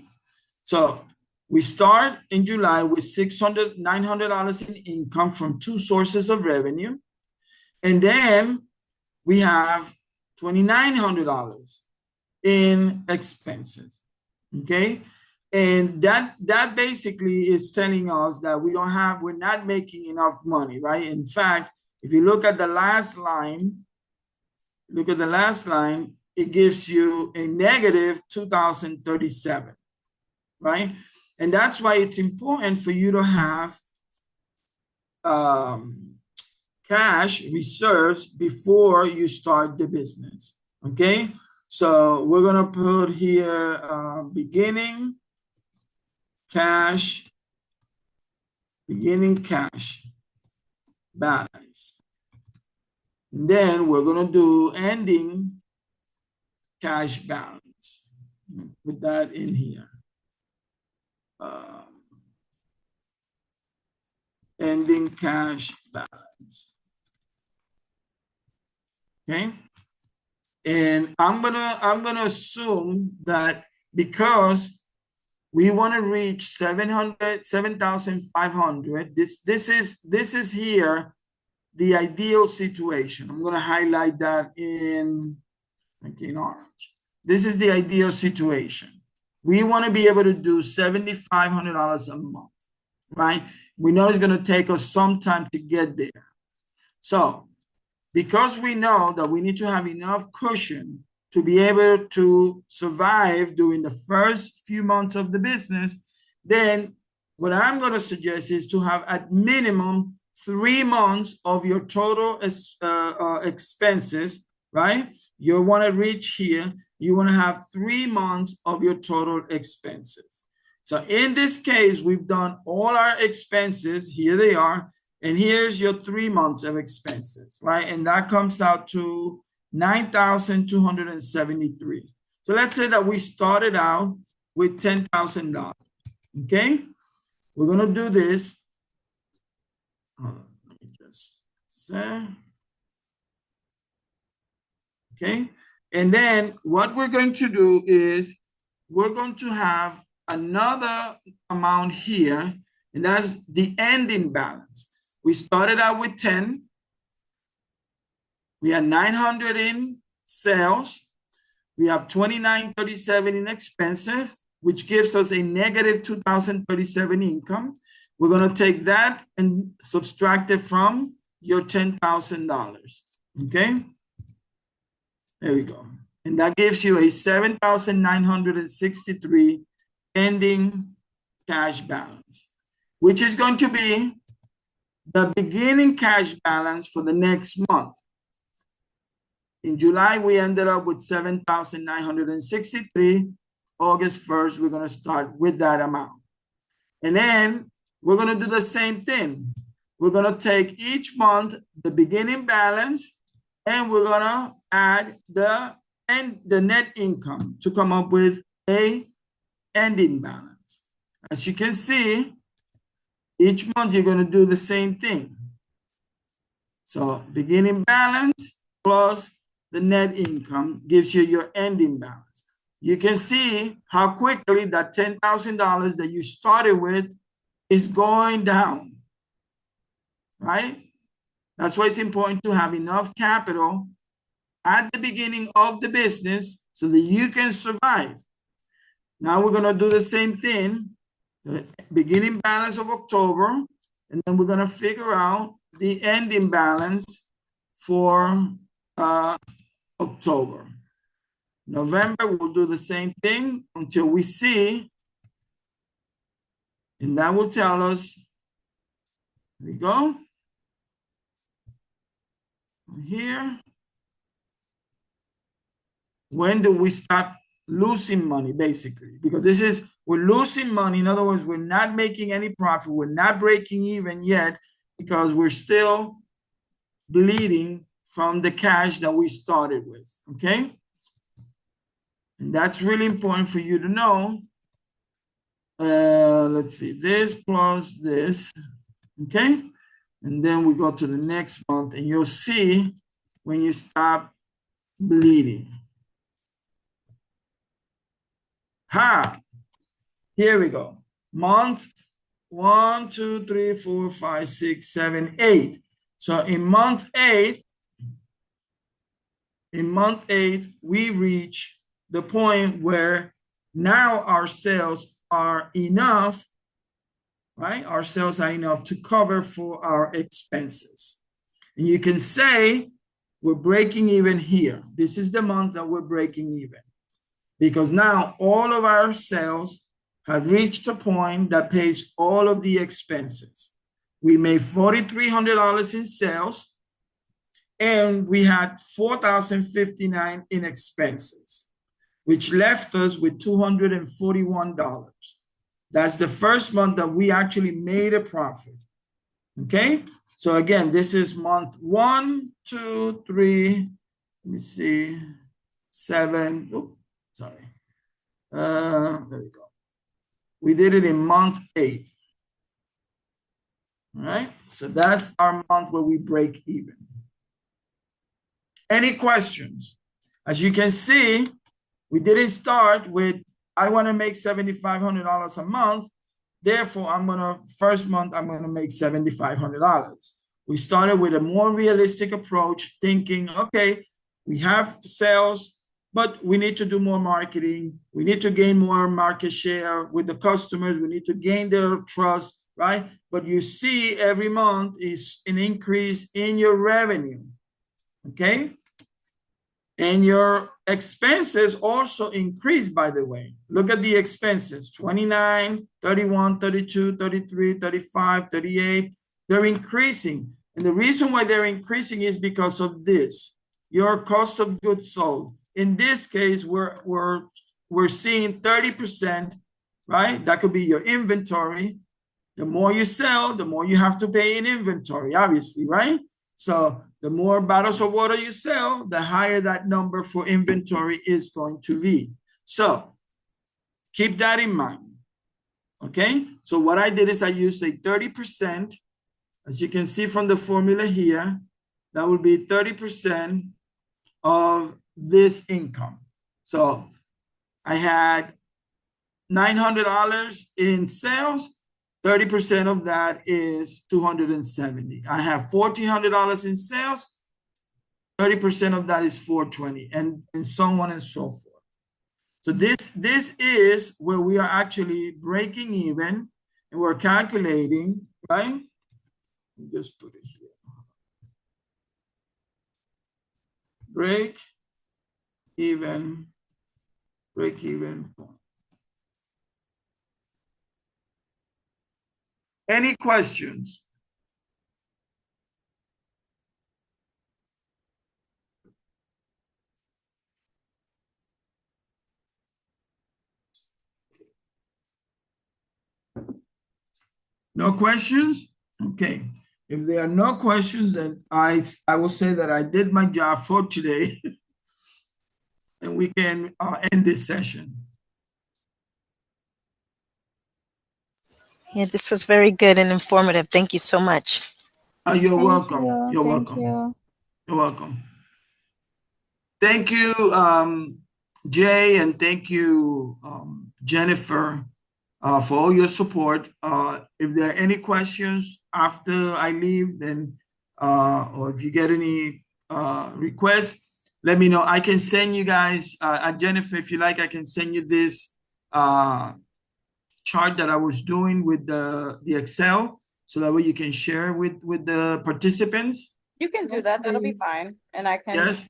So we start in July with $900 in income from two sources of revenue. And then we have $2,900 in expenses, okay? And that basically is telling us that we're not making enough money, right? In fact, if you look at the last line, it gives you a negative 2,037, right? And that's why it's important for you to have cash reserves before you start the business, okay? So we're gonna put here beginning cash balance. And then we're gonna do ending cash balance. Put that in here. Ending cash balance. Okay. And I'm gonna assume that because we want to reach 7,500, this is here the ideal situation. I'm gonna highlight that in orange. This is the ideal situation. We want to be able to do $7,500 a month, right? We know it's going to take us some time to get there. So because we know that we need to have enough cushion to be able to survive during the first few months of the business, then what I'm going to suggest is to have at minimum 3 months of your total expenses, right? You want to reach here, you want to have 3 months of your total expenses. So in this case, we've done all our expenses. Here they are. And here's your 3 months of expenses, right? And that comes out to 9,273. So let's say that we started out with $10,000. Okay, we're gonna do this. Let me just say. Okay, and then what we're going to do is we're going to have another amount here, and that's the ending balance. We started out with 10. We had 900 in sales. We have 2937 in expenses, which gives us a negative 2037 income. We're going to take that and subtract it from your $10,000. Okay, there we go. And that gives you a 7,963 ending cash balance, which is going to be the beginning cash balance for the next month. In July, we ended up with 7,963. August 1st, we're going to start with that amount. And then we're going to do the same thing. We're going to take each month the beginning balance, and we're going to add the net income to come up with a ending balance. As you can see, each month you're going to do the same thing. So beginning balance plus the net income gives you your ending balance. You can see how quickly that $10,000 that you started with is going down, right? That's why it's important to have enough capital at the beginning of the business so that you can survive. Now we're going to do the same thing, the beginning balance of October, and then we're going to figure out the ending balance for October. November, we'll do the same thing until we see, and that will tell us, here we go, here, when do we stop losing money, basically? Because this is, we're losing money. In other words, we're not making any profit. We're not breaking even yet because we're still bleeding from the cash that we started with, okay? And that's really important for you to know. Let's see, this plus this, okay? And then we go to the next month and you'll see when you stop bleeding. Here we go. Month 1, 2, 3, 4, 5, 6, 7, 8. So in month 8, we reach the point where now our sales are enough, right? Our sales are enough to cover for our expenses. And you can say we're breaking even here. This is the month that we're breaking even, because now all of our sales have reached a point that pays all of the expenses. We made $4,300 in sales, and we had $4,059 in expenses, which left us with $241. That's the first month that we actually made a profit. Okay? So again, this is month 1, 2, 3, let me see, 7, oops, sorry. There we go. We did it in month 8. All right, so that's our month where we break even. Any questions? As you can see, we didn't start with, I want to make $7,500 a month. Therefore, first month, I'm going to make $7,500. We started with a more realistic approach, thinking, okay, we have sales, but we need to do more marketing. We need to gain more market share with the customers. We need to gain their trust, right? But you see every month is an increase in your revenue, okay? And your expenses also increase, by the way. Look at the expenses, 29, 31, 32, 33, 35, 38. They're increasing. And the reason why they're increasing is because of this, your cost of goods sold. In this case, we're seeing 30%, right? That could be your inventory. The more you sell, the more you have to pay in inventory, obviously, right? So the more bottles of water you sell, the higher that number for inventory is going to be. So Keep that in mind. Okay, so what I did is I used a 30%. As you can see from the formula here, that would be 30% of this income. So I had $900 in sales. 30% of that is 270. I have $1,400 in sales. 30% of that is 420, and so on and so forth. So this is where we are actually breaking even, and we're calculating, right? Just put it here. Break even point. Any questions? No questions? Okay. If there are no questions, then I will say that I did my job for today, and we can end this session. Yeah, this was very good and informative. Thank you so much. You're Thank welcome. you. You're Thank welcome. you. You're welcome. Thank you, Jay, and thank you, Jennifer, for all your support. If there are any questions after I leave, then or if you get any requests, let me know. I can send you guys, Jennifer, if you like, I can send you this chart that I was doing with the Excel, so that way you can share with the participants. You can do that. That'll be fine. And I can. Yes.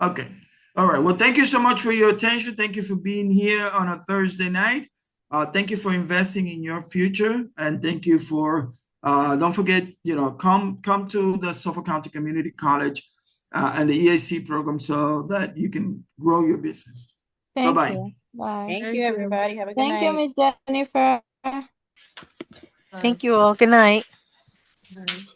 Okay. All right. Well, thank you so much for your attention. Thank you for being here on a Thursday night. Thank you for investing in your future, and thank you for don't forget, come to the Suffolk County Community College and the EAC program so that you can grow your business. Thank Bye-bye. you. Bye. Thank you, everybody. Have a good Thank you, night. Miss Jennifer. Thank you all. Good night. Bye.